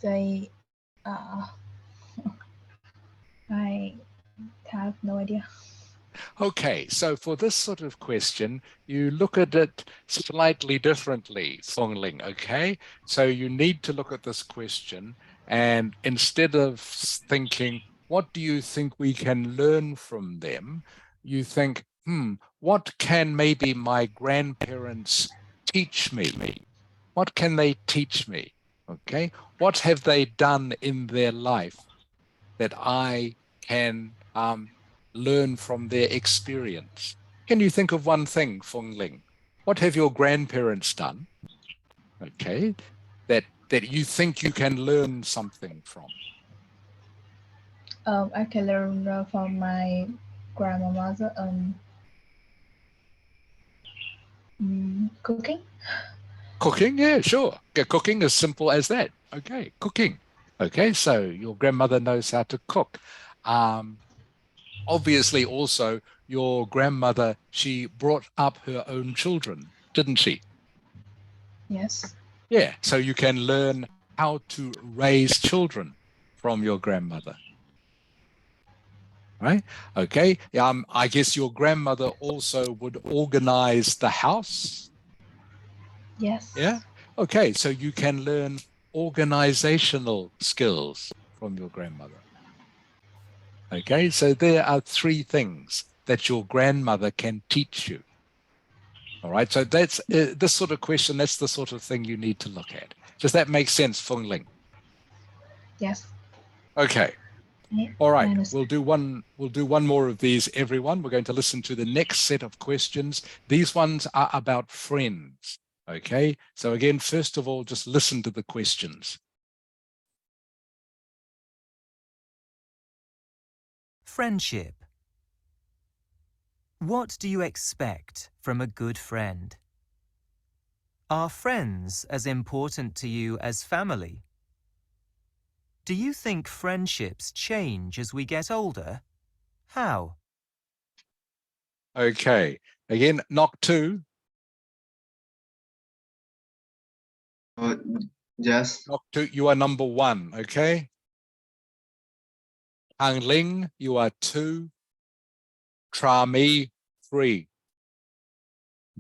they I have no idea. Okay, so for this sort of question, you look at it slightly differently, Fong Ling, okay? So you need to look at this question, and instead of thinking, what do you think we can learn from them? You think, what can maybe my grandparents teach me? What can they teach me? Okay, what have they done in their life that I can learn from their experience? Can you think of one thing, Fung Ling? What have your grandparents done, okay, that you think you can learn something from? I can learn from my grandmother cooking. Cooking, yeah, sure. Cooking as simple as that. Okay, cooking. Okay, so your grandmother knows how to cook. Obviously, also, your grandmother, she brought up her own children, didn't she? Yes. Yeah, so you can learn how to raise children from your grandmother. Right? Okay. I guess your grandmother also would organize the house. Yes. Yeah. Okay, so you can learn organizational skills from your grandmother. Okay, so there are three things that your grandmother can teach you. All right, so that's this sort of question, that's the sort of thing you need to look at. Does that make sense, Fung Ling? Yes. Okay. Yeah, All right, we'll do one more of these, everyone. We're going to listen to the next set of questions. These ones are about friends. Okay, so again, first of all, just listen to the questions. Friendship. What do you expect from a good friend? Are friends as important to you as family? Do you think friendships change as we get older? How? Okay, again, knock two. Yes. Knock two, you are number one, okay? Hang Ling, you are two. Tra Mi, 3.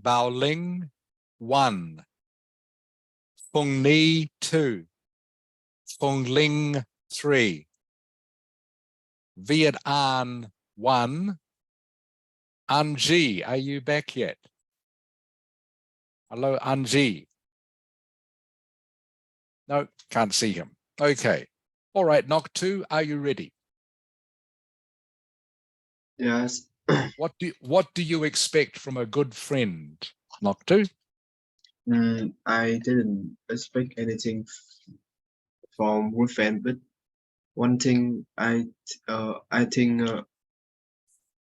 Bao Ling, 1. Fung Ni, 2. Fung Ling, 3. Viet An, 1. Anji, are you back yet? Hello, Anji. No, can't see him. Okay. All right, knock 2, are you ready? Yes. What do you expect from a good friend? Knock 2. I didn't expect anything from good friend, but one thing I think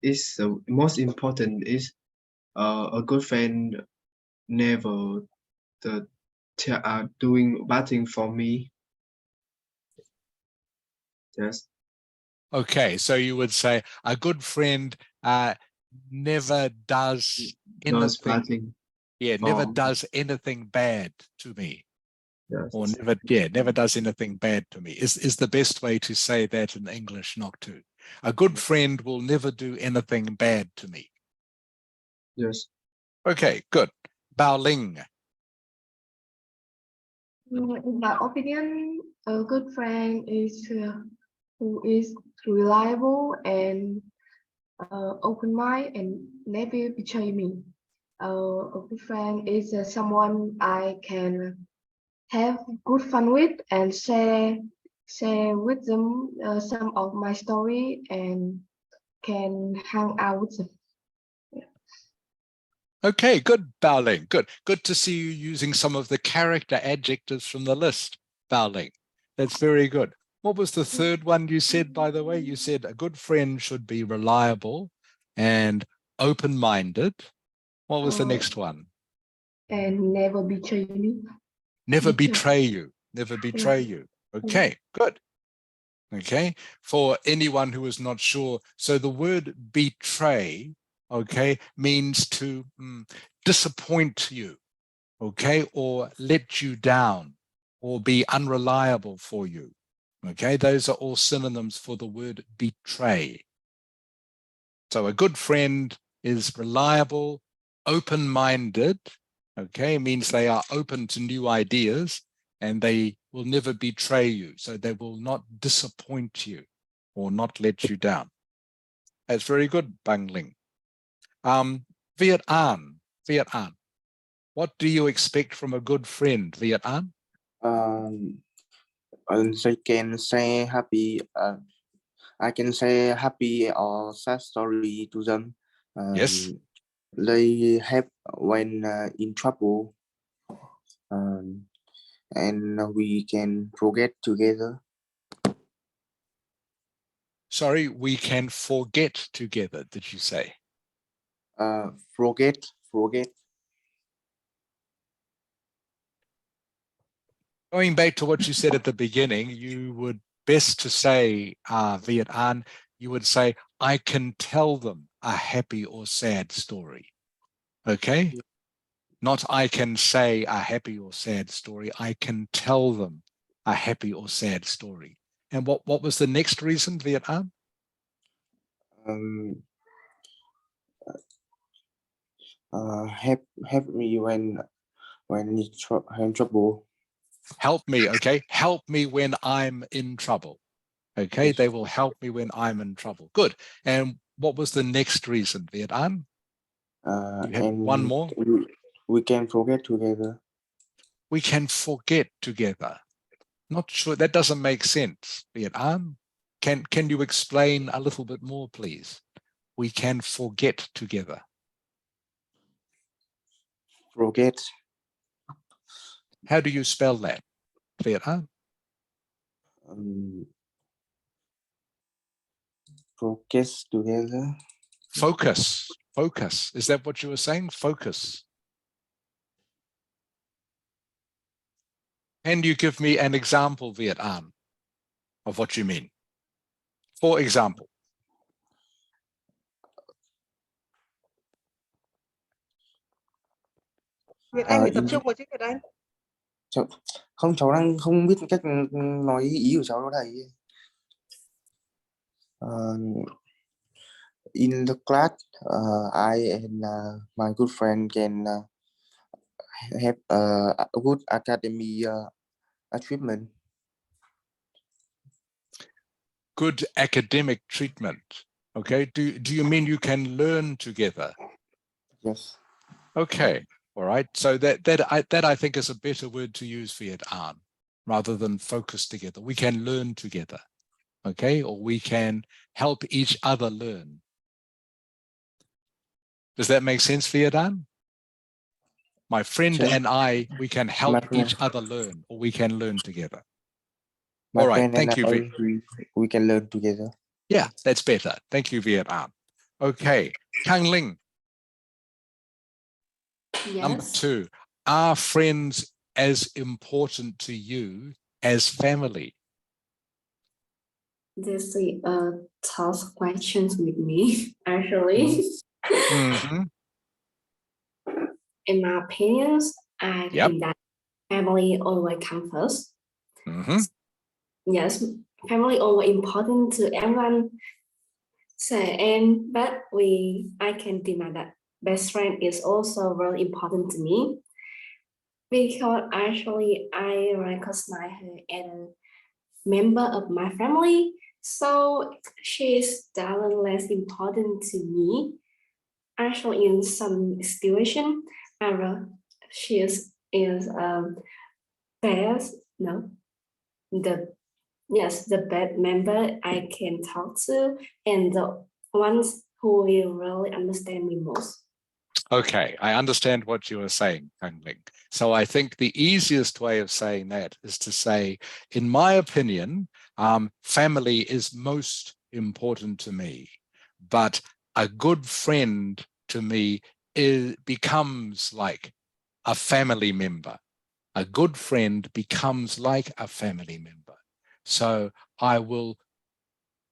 is the most important is a good friend never doing bad thing for me. Yes. Okay, so you would say a good friend never does Does bad anything. thing. Yeah, never does anything bad to me. Yes. or never does anything bad to me is the best way to say that in English, Noctu. A good friend will never do anything bad to me. Yes. Okay, good. Bao Ling. In my opinion, a good friend is who is reliable and open-minded and never betray me. A good friend is someone I can have good fun with and share with them some of my story and can hang out with them. Okay, good, Bao Ling. Good to see you using some of the character adjectives from the list, Bao Ling. That's very good. What was the third one you said, by the way? You said a good friend should be reliable and open-minded. What was the next one? And never betray me. Never betray you. Never betray you. Okay, good. Okay, for anyone who is not sure, so the word betray, okay, means to disappoint you, okay, or let you down, or be unreliable for you. Okay, those are all synonyms for the word betray. So a good friend is reliable, open-minded, okay, means they are open to new ideas and they will never betray you. So they will not disappoint you or not let you down. That's very good, Bang Ling. Viet An. What do you expect from a good friend, Viet An? They can say happy. I can say happy or sad story to them. Yes. They help when in trouble, and we can forget together. Sorry, we can forget together, did you say? Forget. Going back to what you said at the beginning, you would best to say, Viet An, you would say, I can tell them a happy or sad story. Okay? Not I can say a happy or sad story. I can tell them a happy or sad story. And what was the next reason, Viet An? Help me when in trouble. Help me, okay? Help me when I'm in trouble. Okay, Yes. they will help me when I'm in trouble. Good. And what was the next reason, Viet An? You have And one more? we can forget together. We can forget together. Not sure, that doesn't make sense, Viet An. Can you explain a little bit more, please? We can forget together. Forget. How do you spell that, Viet An? Focus together. Focus. Is that what you were saying? Focus. Can you give me an example, Viet An, of what you mean? For example. Việt Anh phải tập trung vào chứ Việt Anh. Cháu đang không biết cách nói ý của cháu đâu thầy. In the class, I and my good friend can have a good academy achievement. Good academic treatment. Okay. Do you mean you can learn together? Yes. Okay. All right. So that I think is a better word to use, Viet An, rather than focus together. We can learn together. Okay. Or we can help each other learn. Does that make sense, Viet An? My friend and I, we can help each other learn, or we can learn together. My all right. friend Thank and you. we can learn together. Yeah, that's better. Thank you, Viet An. Okay. Kang Ling. Yes. Number 2, are friends as important to you as family? This is a tough questions with me, actually. Mm-hmm. In my opinions, I think that family always come first. Mhm. Yes, family always important to everyone. So, but I can deny that best friend is also very important to me, because actually I recognize her as a member of my family. So she is doubly less important to me. Actually, in some situation, she is best, no, the yes, the best member I can talk to, and the ones who will really understand me most. Okay, I understand what you are saying, Kang Ling. So I think the easiest way of saying that is to say, in my opinion, family is most important to me, but a good friend to me becomes like a family member. A good friend becomes like a family member. So I will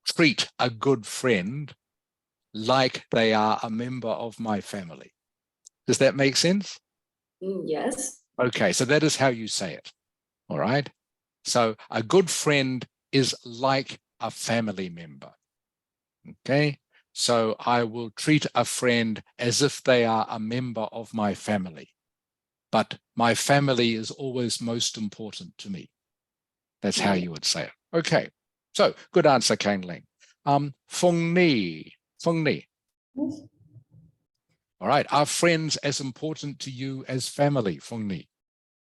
treat a good friend like they are a member of my family. Does that make sense? Yes. Okay, so that is how you say it. All right. So a good friend is like a family member. Okay. So I will treat a friend as if they are a member of my family. But my family is always most important to me. That's how you would say it. Okay. So good answer, Kang Ling. Feng Ni. Yes. All right. Are friends as important to you as family, Feng Ni?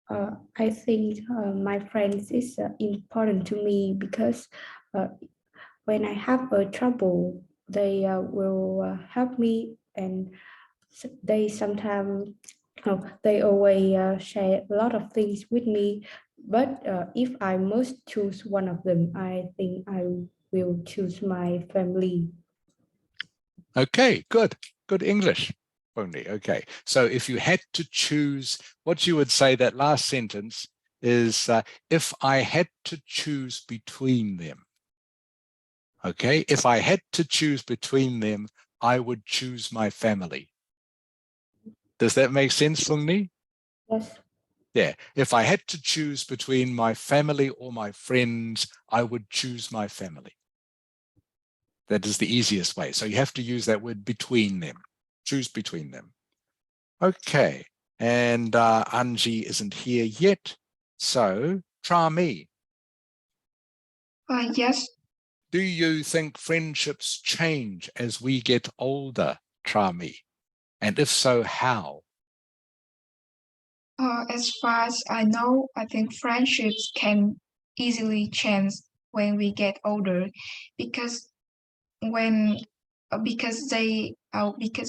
I think my friends is important to me because when I have a trouble, they will help me, and they sometimes they always share a lot of things with me. But if I must choose one of them, I think I will choose my family. Okay, good English. Only okay. So if you had to choose, what you would say that last sentence is, if I had to choose between them. Okay, if I had to choose between them, I would choose my family. Does that make sense, Fung Ni? Yes. Yeah, if I had to choose between my family or my friends, I would choose my family. That is the easiest way. So you have to use that word between them. Choose between them. Okay, and Anji isn't here yet. So, Trami, Yes. do you think friendships change as we get older, Trami? And if so, how? As far as I know, I think friendships can easily change when we get older, because when because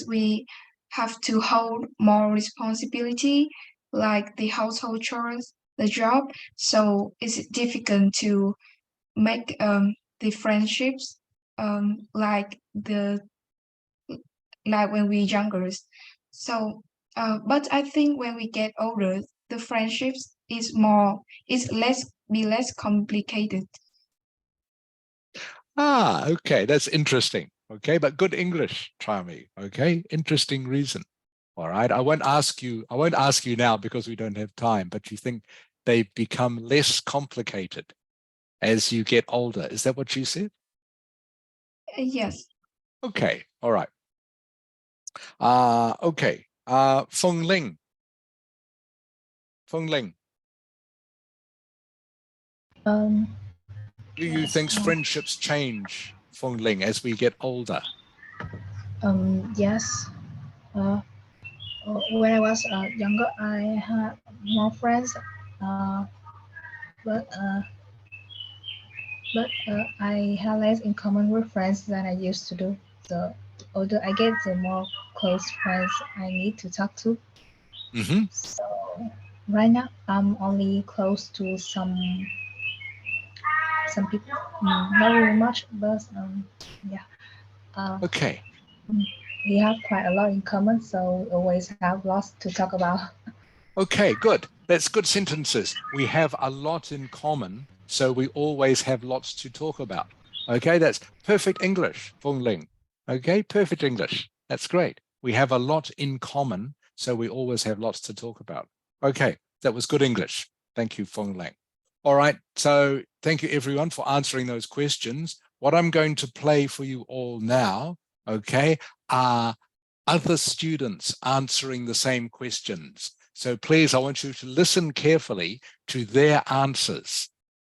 we have to hold more responsibility, like the household chores, the job. So it's difficult to make the friendships like when we're younger. So but I think when we get older, the friendships is less complicated. Ah, okay, that's interesting. Okay, but good English, Trami. Okay, interesting reason. All right, I won't ask you now because we don't have time, but you think they become less complicated as you get older. Is that what you said? Yes. Okay, all right. Okay, Feng Ling. Do you think friendships change, Feng Ling, as we get older? Yes. When I was younger, I had more friends, uh, but I have less in common with friends than I used to do. The older I get, the more close friends I need to talk to. Mm-hmm. So right now, I'm only close to some people, not very much, but yeah. Okay. We have quite a lot in common, so we always have lots to talk about. Okay, good. That's good sentences. We have a lot in common, so we always have lots to talk about. Okay, that's perfect English, Feng Ling. Okay, perfect English. That's great. We have a lot in common, so we always have lots to talk about. Okay, That was good English. Thank you, Phong Lang. All right, so thank you everyone for answering those questions. What I'm going to play for you all now, okay, are other students answering the same questions. So please, I want you to listen carefully to their answers,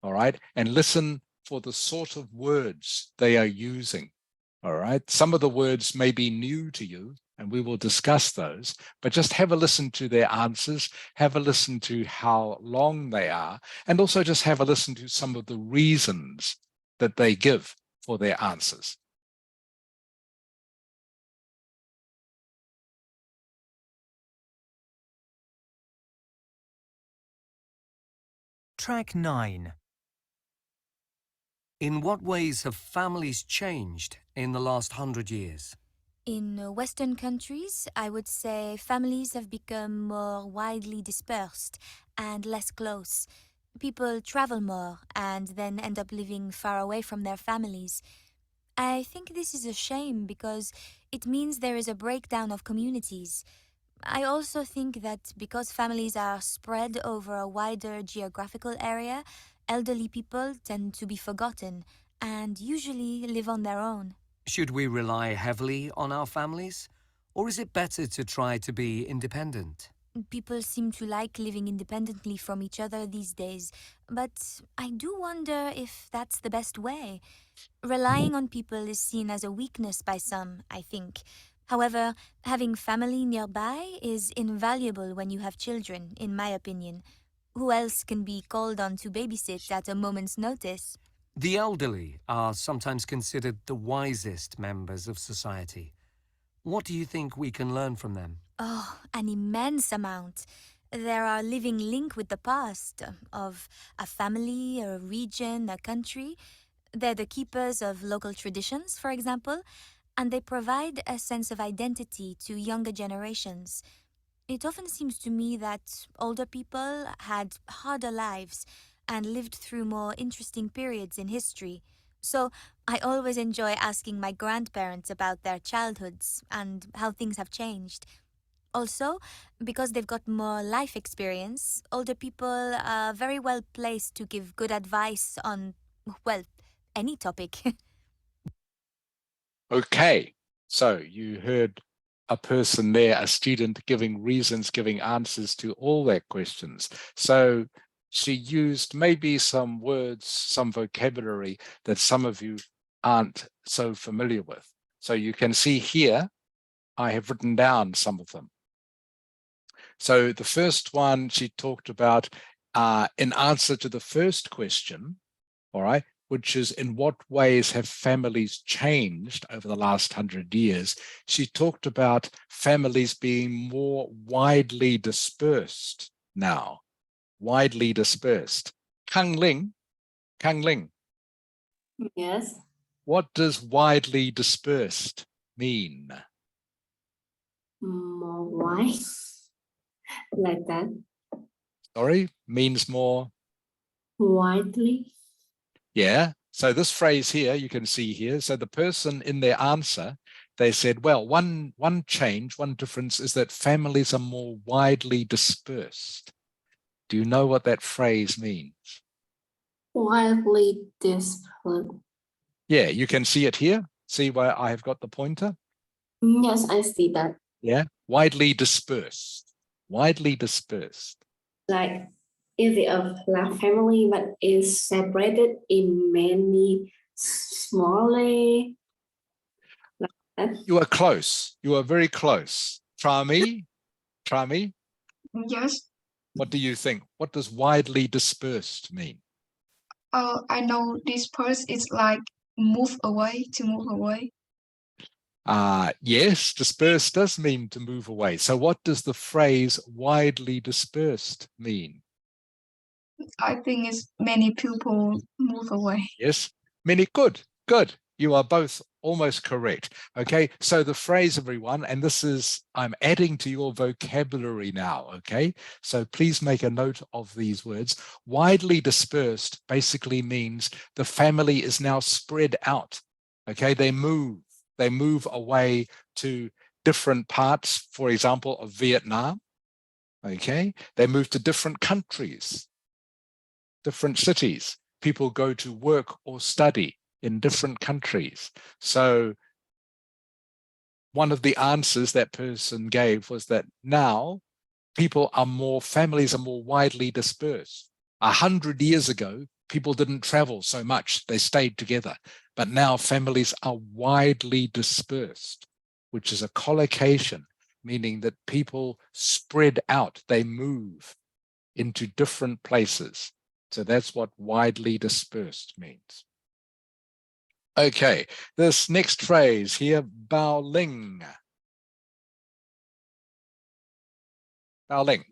all right, and listen for the sort of words they are using, all right. Some of the words may be new to you, and we will discuss those, but just have a listen to their answers, have a listen to how long they are, and also just have a listen to some of the reasons that they give for their answers. Track 9. In what ways have families changed in the last 100 years? In Western countries, I would say families have become more widely dispersed and less close. People travel more and then end up living far away from their families. I think this is a shame because it means there is a breakdown of communities. I also think that because families are spread over a wider geographical area, elderly people tend to be forgotten and usually live on their own. Should we rely heavily on our families, or is it better to try to be independent? People seem to like living independently from each other these days, but I do wonder if that's the best way. Relying on people is seen as a weakness by some, I think. However, having family nearby is invaluable when you have children, in my opinion. Who else can be called on to babysit at a moment's notice? The elderly are sometimes considered the wisest members of society. What do you think we can learn from them? Oh, an immense amount. They're our living link with the past, of a family, a region, a country. They're the keepers of local traditions, for example, and they provide a sense of identity to younger generations. It often seems to me that older people had harder lives and lived through more interesting periods in history. So I always enjoy asking my grandparents about their childhoods and how things have changed. Also, because they've got more life experience, older people are very well placed to give good advice on, well, any topic. Okay, so you heard a person there, a student giving reasons, giving answers to all their questions. So she used maybe some words, some vocabulary that some of you aren't so familiar with. So you can see here, I have written down some of them. So the first one she talked about in answer to the first question, all right, which is in what ways have families changed over the last 100 years? She talked about families being more widely dispersed now, widely dispersed. Kang Ling, Yes. what does widely dispersed mean? More wide. Like that. Sorry, means more? Widely. Yeah, so this phrase here, you can see here, so the person in their answer, they said, well, one change, one difference is that families are more widely dispersed. Do you know what that phrase means? Widely dispersed. Yeah, you can see it here. See where I have got the pointer? Yes, I see that. Yeah, widely dispersed, widely dispersed. Like, is it a large family but is separated in many smaller? Like that? You are close. You are very close. Trami, Yes. what do you think? What does widely dispersed mean? I know disperse is like move away, to move away. Yes, dispersed does mean to move away. So what does the phrase widely dispersed mean? I think it's many people move away. Yes, many. Good. You are both almost correct. Okay, so the phrase, everyone, and this is, I'm adding to your vocabulary now, okay? So please make a note of these words. Widely dispersed basically means the family is now spread out, okay? They move away to different parts, for example, of Vietnam, Okay, they move to different countries, different cities. People go to work or study in different countries. So one of the answers that person gave was that now families are more widely dispersed. 100 years ago, people didn't travel so much, they stayed together. But now families are widely dispersed, which is a collocation, meaning that people spread out, they move into different places. So that's what widely dispersed means. Okay, this next phrase here, bao ling. Bao ling.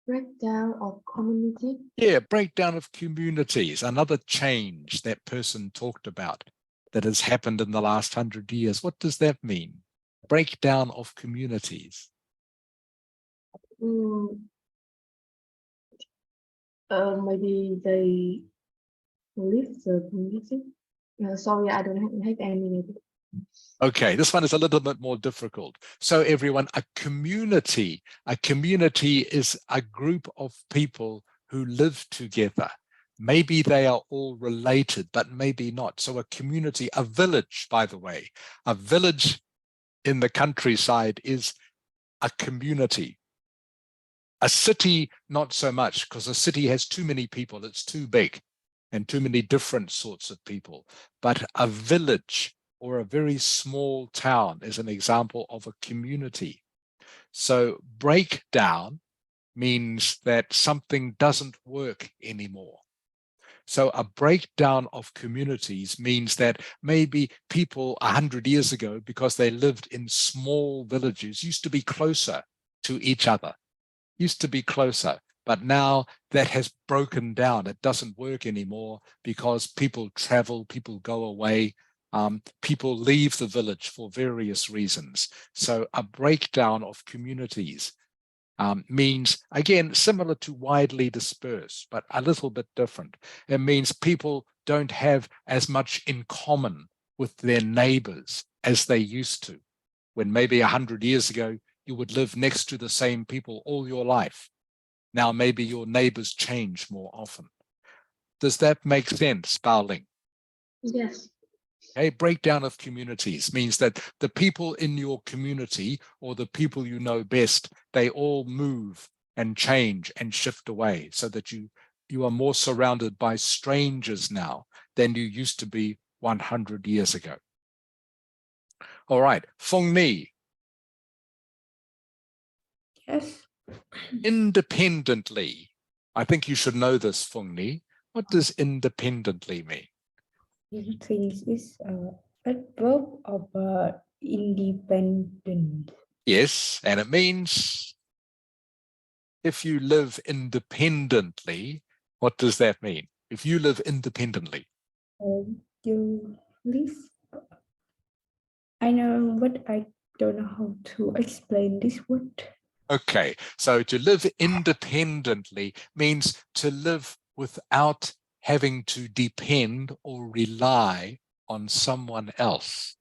Breakdown of community. Yeah, breakdown of communities, another change that person talked about that has happened in the last 100 years. What does that mean? Breakdown of communities. Maybe they leave the community. Sorry, I don't have any. Okay, this one is a little bit more difficult. So everyone, a community is a group of people who live together. Maybe they are all related, but maybe not. So a community, a village, by the way, a village in the countryside is a community. A city, not so much, because a city has too many people. It's too big and too many different sorts of people. But a village or a very small town is an example of a community. So breakdown means that something doesn't work anymore. So a breakdown of communities means that maybe people 100 years ago, because they lived in small villages, used to be closer to each other, but now that has broken down. It doesn't work anymore because people travel, people go away, people leave the village for various reasons. So a breakdown of communities means, again, similar to widely dispersed, but a little bit different. It means people don't have as much in common with their neighbors as they used to. When maybe 100 years ago, you would live next to the same people all your life. Now maybe your neighbors change more often. Does that make sense, Bao Ling? Yes. Okay, breakdown of communities means that the people in your community or the people you know best, they all move and change and shift away so that you are more surrounded by strangers now than you used to be 100 years ago. All right, Feng Ni. Yes. Independently. I think you should know this, Feng Ni. What does independently mean? Things is a verb of independent. Yes, and it means if you live independently, what does that mean? If you live independently. You live. I know, but I don't know how to explain this word. Okay, so to live independently means to live without having to depend or rely on someone else.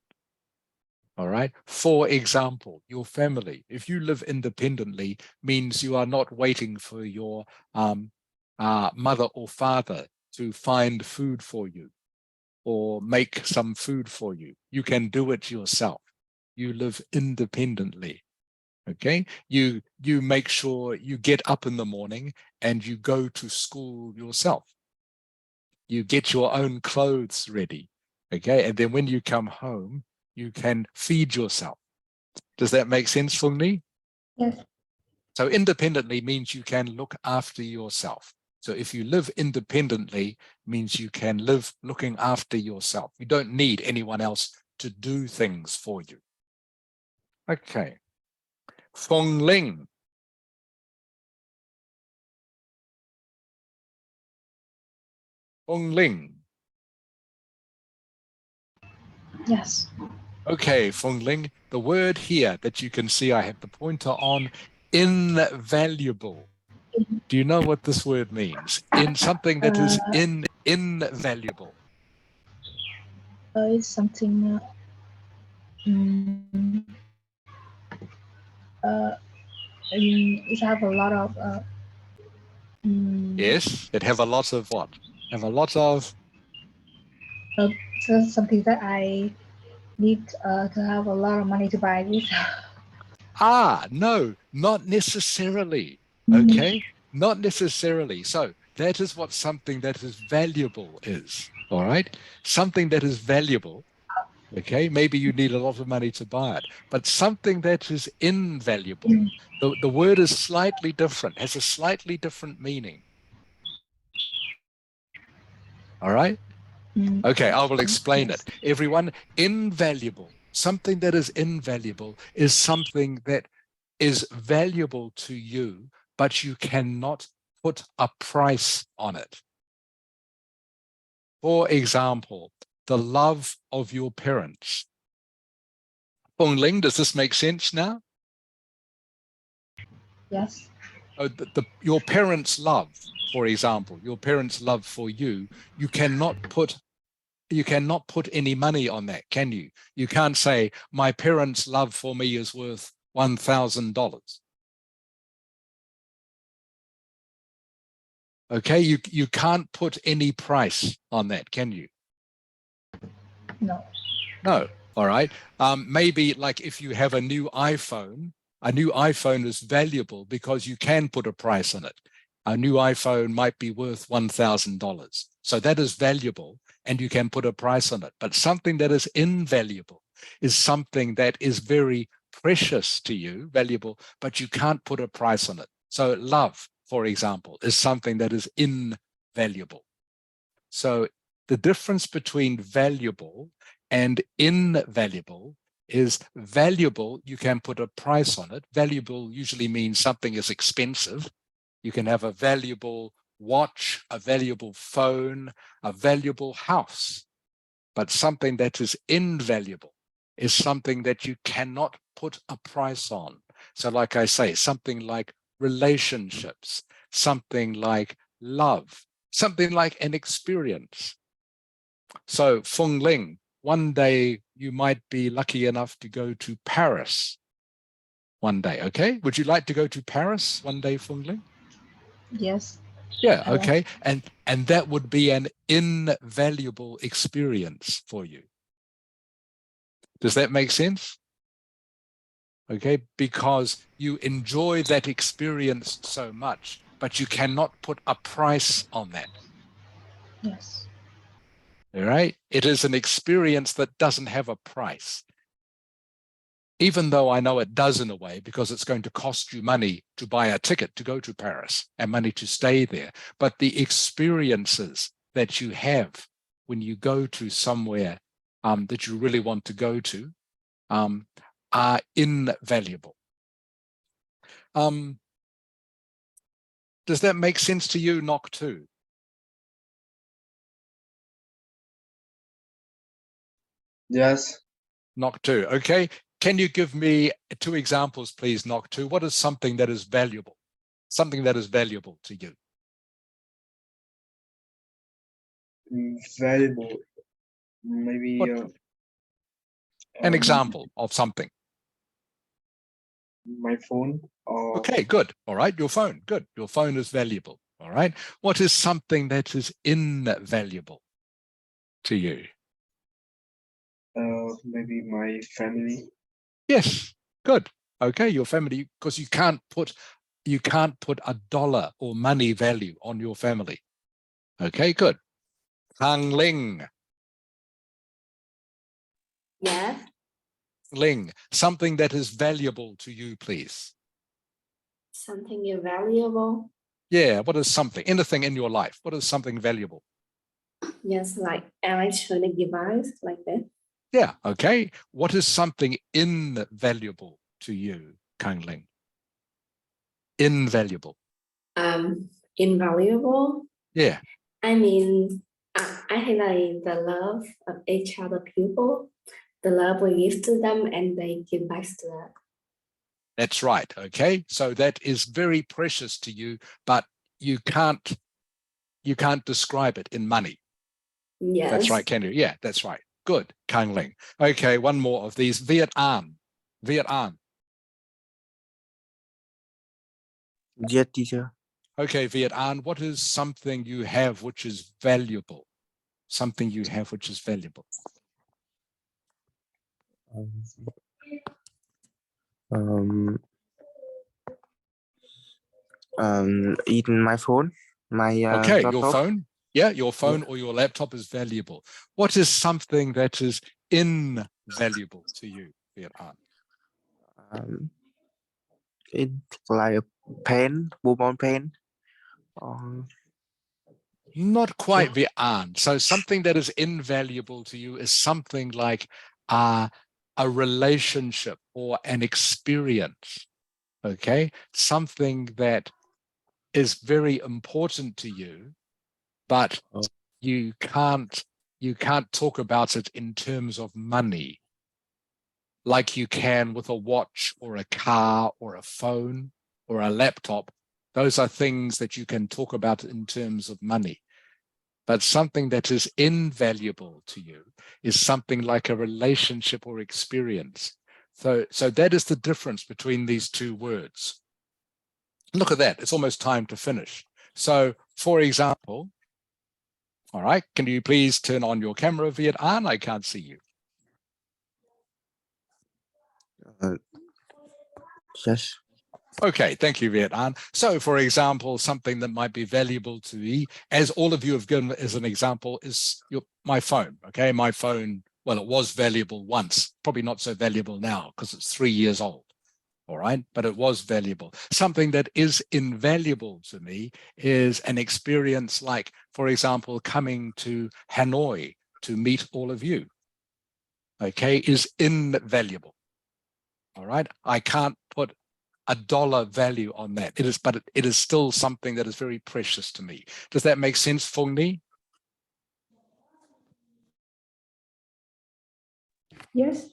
All right. For example, your family, if you live independently, means you are not waiting for your mother or father to find food for you or make some food for you. You can do it yourself. You live independently. Okay. You make sure you get up in the morning and you go to school yourself. You get your own clothes ready. Okay. And then when you come home, you can feed yourself. Does that make sense, Feng Ni? Yes. So independently means you can look after yourself. So if you live independently, means you can live looking after yourself. You don't need anyone else to do things for you. Okay. Feng Ling. Feng Ling. Yes. Okay, Feng Ling, the word here that you can see I have the pointer on, invaluable. Do you know what this word means? In something that is invaluable. It's something uh, it have a lot of Yes, it have a lot of what? Have a lot of so something that I need to have a lot of money to buy this. no, not necessarily. Okay, not necessarily. So that is what something that is valuable is. All right, something that is valuable. Okay, maybe you need a lot of money to buy it, but something that is invaluable. The word is slightly different, has a slightly different meaning. All right. Okay, I will explain it. Everyone, invaluable, something that is invaluable is something that is valuable to you, but you cannot put a price on it. For example, the love of your parents. Fong Ling, does this make sense now? Yes. Oh, your parents' love, for example, your parents' love for you, you cannot put any money on that, can you? You can't say, my parents' love for me is worth $1,000. Okay, you can't put any price on that, can you? No. No. All right. Maybe like if you have a new iPhone is valuable because you can put a price on it. A new iPhone might be worth $1,000. So that is valuable and you can put a price on it. But something that is invaluable is something that is very precious to you, valuable, but you can't put a price on it. So love, for example, is something that is invaluable. So the difference between valuable and invaluable is valuable, you can put a price on it. Valuable usually means something is expensive. You can have a valuable watch, a valuable phone, a valuable house. But something that is invaluable is something that you cannot put a price on. So like I say, something like relationships, something like love, something like an experience. So Feng Ling, one day you might be lucky enough to go to Paris one day, okay? Would you like to go to Paris one day, Feng Ling? Yes. Yeah, okay. And that would be an invaluable experience for you. Does that make sense? Okay, because you enjoy that experience so much, but you cannot put a price on that. Yes. All right. It is an experience that doesn't have a price. Even though I know it does in a way, because it's going to cost you money to buy a ticket to go to Paris and money to stay there. But the experiences that you have when you go to somewhere that you really want to go to are invaluable. Does that make sense to you, Nok 2? Yes. Nok 2, okay. Can you give me 2 examples, please, Nok 2? What is something that is valuable? Something that is valuable to you. Valuable. Maybe an example of something. My phone. Or... Okay, good. All right, your phone. Good. Your phone is valuable. All right. What is something that is invaluable to you? Maybe my family. Yes. Good. Okay, your family, because you can't put a dollar or money value on your family. Okay, good. Hang Ling. Yes. Ling, something that is valuable to you, please. Something valuable. Yeah, what is something? Anything in your life. What is something valuable? Yes, like electronic device, like that. Yeah, okay. What is something invaluable to you, Kang Ling? Invaluable. Invaluable? Yeah. I mean, I think like the love of each other people, the love we give to them and they give back to us. That's right, okay? So that is very precious to you, but you can't describe it in money. Yes. That's right, can you? Yeah, that's right. Good, Kang Ling. Okay, one more of these. Viet An. Yes, teacher. Okay, Viet An, what is something you have which is valuable? Something you have which is valuable. In my phone, my Okay, laptop. your phone. Yeah, your phone or your laptop is valuable. What is something that is invaluable to you, Viet An? It's like a pen, ballpoint pen. Not quite, Viet An. So something that is invaluable to you is something like a relationship or an experience. Okay, something that is very important to you, but you can't talk about it in terms of money like you can with a watch or a car or a phone or a laptop. Those are things that you can talk about in terms of money. But something that is invaluable to you is something like a relationship or experience. So that is the difference between these two words. Look at that. It's almost time to finish. So, for example, all right, can you please turn on your camera, Viet An? I can't see you. Yes. Okay, thank you, Viet An. So, for example, something that might be valuable to me, as all of you have given as an example, is my phone. Okay, my phone, well, it was valuable once, probably not so valuable now because it's 3 years old. All right, but it was valuable. Something that is invaluable to me is an experience like, for example, coming to Hanoi to meet all of you. Okay, is invaluable. All right, I can't put a dollar value on that. It is, but it is still something that is very precious to me. Does that make sense, Phong Ni? Yes.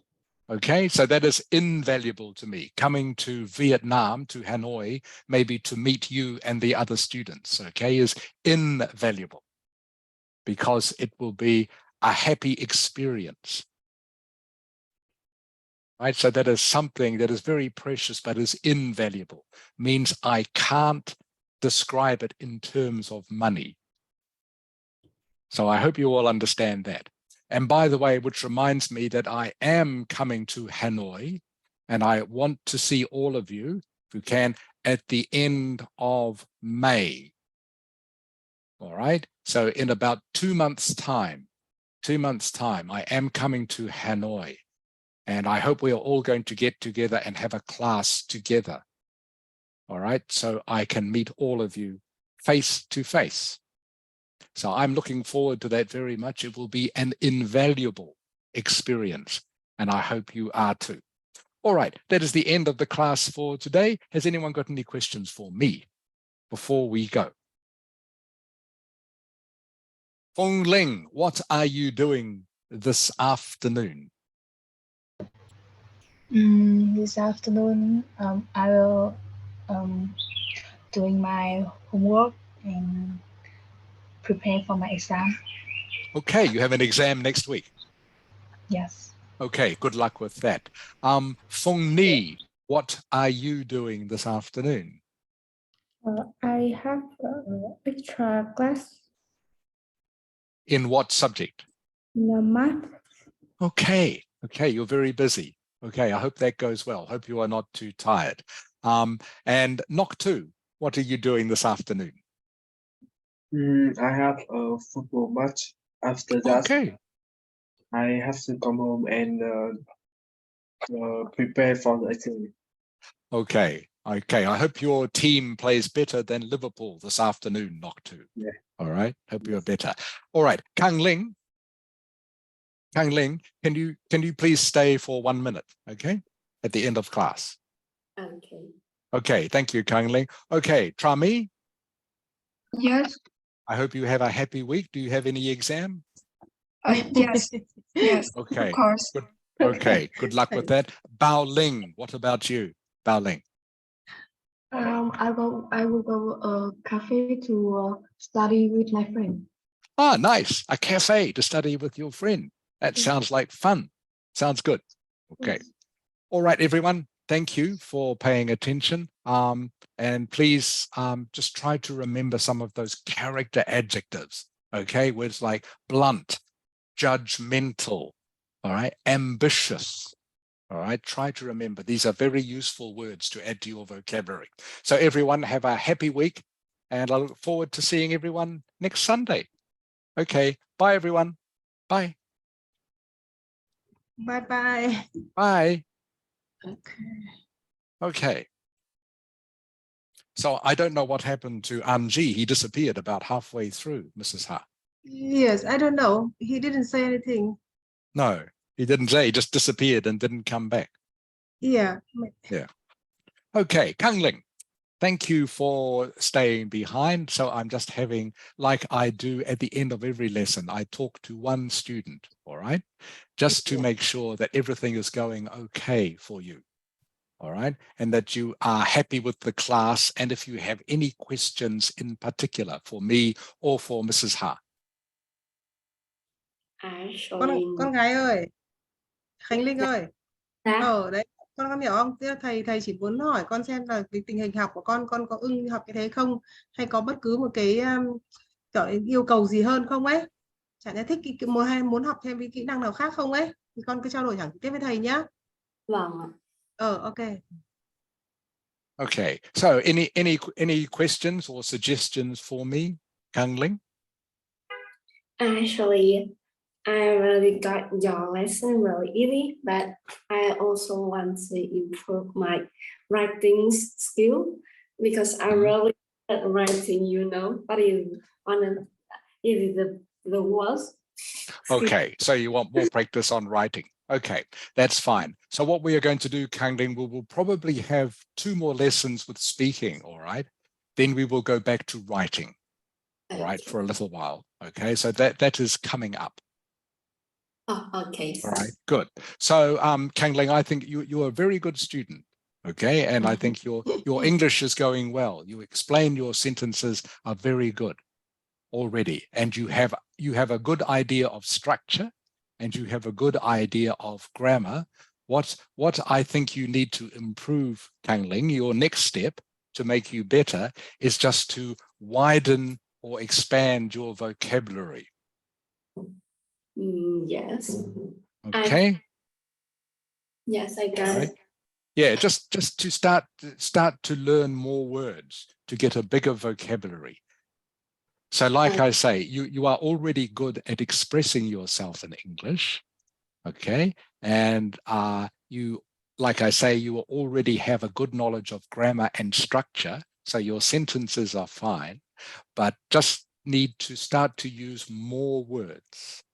Okay, so that is invaluable to me. Coming to Vietnam, to Hanoi, maybe to meet you and the other students, okay, is invaluable because it will be a happy experience. Right, so that is something that is very precious but is invaluable, means I can't describe it in terms of money. So I hope you all understand that. And by the way, which reminds me that I am coming to Hanoi and I want to see all of you, if you can, at the end of May. All right. So in about 2 months' time, I am coming to Hanoi. And I hope we are all going to get together and have a class together. All right. So I can meet all of you face to face. So I'm looking forward to that very much. It will be an invaluable experience, and I hope you are too. All right, that is the end of the class for today. Has anyone got any questions for me before we go? Phong Ling, what are you doing this afternoon? This afternoon, I will doing my homework and prepare for my exam. Okay, you have an exam next week. Yes. Okay, good luck with that. Phong Ni, what are you doing this afternoon? I have extra class. In what subject? Math. Okay, you're very busy. Okay, I hope that goes well. Hope you are not too tired. And Nok 2, what are you doing this afternoon? I have a football match. After that, okay, I have to come home and prepare for the exam. Okay. I hope your team plays better than Liverpool this afternoon, Nok 2. Yeah. All right. Hope you're better. All right. Kang Ling, can you please stay for 1 minute, okay? At the end of class. Okay. Okay. Thank you, Kang Ling. Okay. Trami, Yes. I hope you have a happy week. Do you have any exam? Yes. Yes. Okay. Of course. Good. Okay. Good luck with that. Bao Ling, what about you? Bao Ling. I will go a cafe to study with my friend. Ah, nice. A cafe to study with your friend. That sounds like fun. Sounds good. Okay. Yes. All right, everyone. Thank you for paying attention. And please just try to remember some of those character adjectives, okay? Words like blunt, judgmental, all right, ambitious, all right? Try to remember. These are very useful words to add to your vocabulary. So everyone have a happy week, and I look forward to seeing everyone next Sunday. Okay, bye everyone. Bye. Bye. Bye. Okay. Okay. So I don't know what happened to Anji. He disappeared about halfway through, Mrs. Ha. Yes, I don't know. He didn't say anything. No, he didn't say. He just disappeared and didn't come back. Yeah. Yeah. Okay, Kang Ling, thank you for staying behind. So I'm just having, like I do at the end of every lesson, I talk to one student, all right? Just to make sure that everything is going okay for you. All right, and that you are happy with the class, and if you have any questions in particular for me or for Mrs. Ha. Actually, Con gái ơi, Khánh Linh ơi. Dạ. Đấy, con hiểu không? Tức là thầy chỉ muốn hỏi con xem là cái tình hình học của con có ưng học cái thế không, hay có bất cứ một cái yêu cầu gì hơn không ấy? Chẳng lẽ thích hay muốn học thêm cái kỹ năng nào khác không ấy? Thì con cứ trao đổi thẳng tiếp với thầy nhá. Vâng ạ. Okay. Okay, so any questions or suggestions for me, Kang Ling? Actually, I really got your lesson really easy, but I also want to improve my writing skill because I really at writing, you know, but it is the worst. Okay, so you want more practice on writing. Okay, that's fine. So what we are going to do, Kang Ling, we will probably have 2 more lessons with speaking, all right? Then we will go back to writing, all right, for a little while. Okay, so that is coming up. Oh, okay. All right, good. So Kang Ling, I think you're a very good student, okay? And I think your English is going well. You explain your sentences are very good already, and you have a good idea of structure, and you have a good idea of grammar. What I think you need to improve, Kang Ling, your next step to make you better is just to widen or expand your vocabulary. Yes. Okay. Yes, I got it. Yeah, just to start to learn more words, to get a bigger vocabulary. So like I say, you are already good at expressing yourself in English, okay? And you, like I say, you already have a good knowledge of grammar and structure, so your sentences are fine, but just need to start to use more words.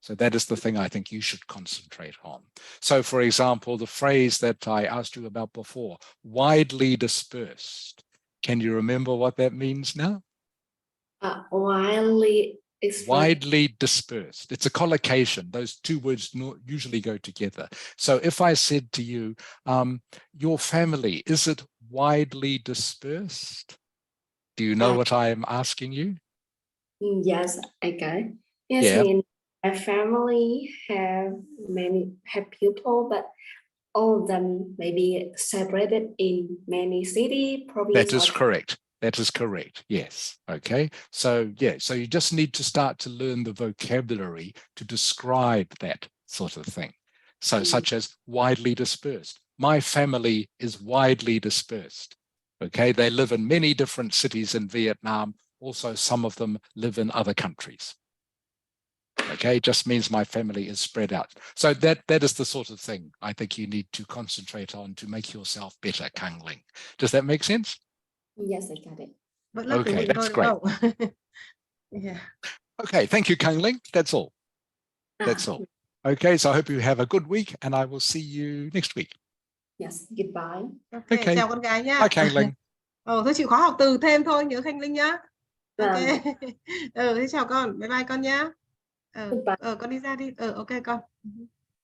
So that is the thing I think you should concentrate on. So for example, the phrase that I asked you about before, widely dispersed. Can you remember what that means now? Widely dispersed. It's a collocation. Those 2 words usually go together. So if I said to you, your family, is it widely dispersed? Do you know what I am asking you? Yes, I got it. Yes, yeah. mean my family have people, but all of them may be separated in many cities. That is correct. That is correct. Yes. Okay. So yeah, so you just need to start to learn the vocabulary to describe that sort of thing. So such as widely dispersed. My family is widely dispersed. Okay. They live in many different cities in Vietnam. Also, some of them live in other countries. Okay, it just means my family is spread out. So that is the sort of thing I think you need to concentrate on to make yourself better, Kang Ling. Does that make sense? Yes, I got it. Okay, that's great. Yeah. Okay, thank you, Kang Ling. That's all. That's all. Okay, so I hope you have a good week, and I will see you next week. Yes, goodbye. Okay. Chào con gái nhá. Bye, Kang Ling. Thôi chịu khó học từ thêm thôi, nhớ Khánh Linh nhá. Ok. Thế chào con, bye bye con nhá. Con đi ra đi. Ok con.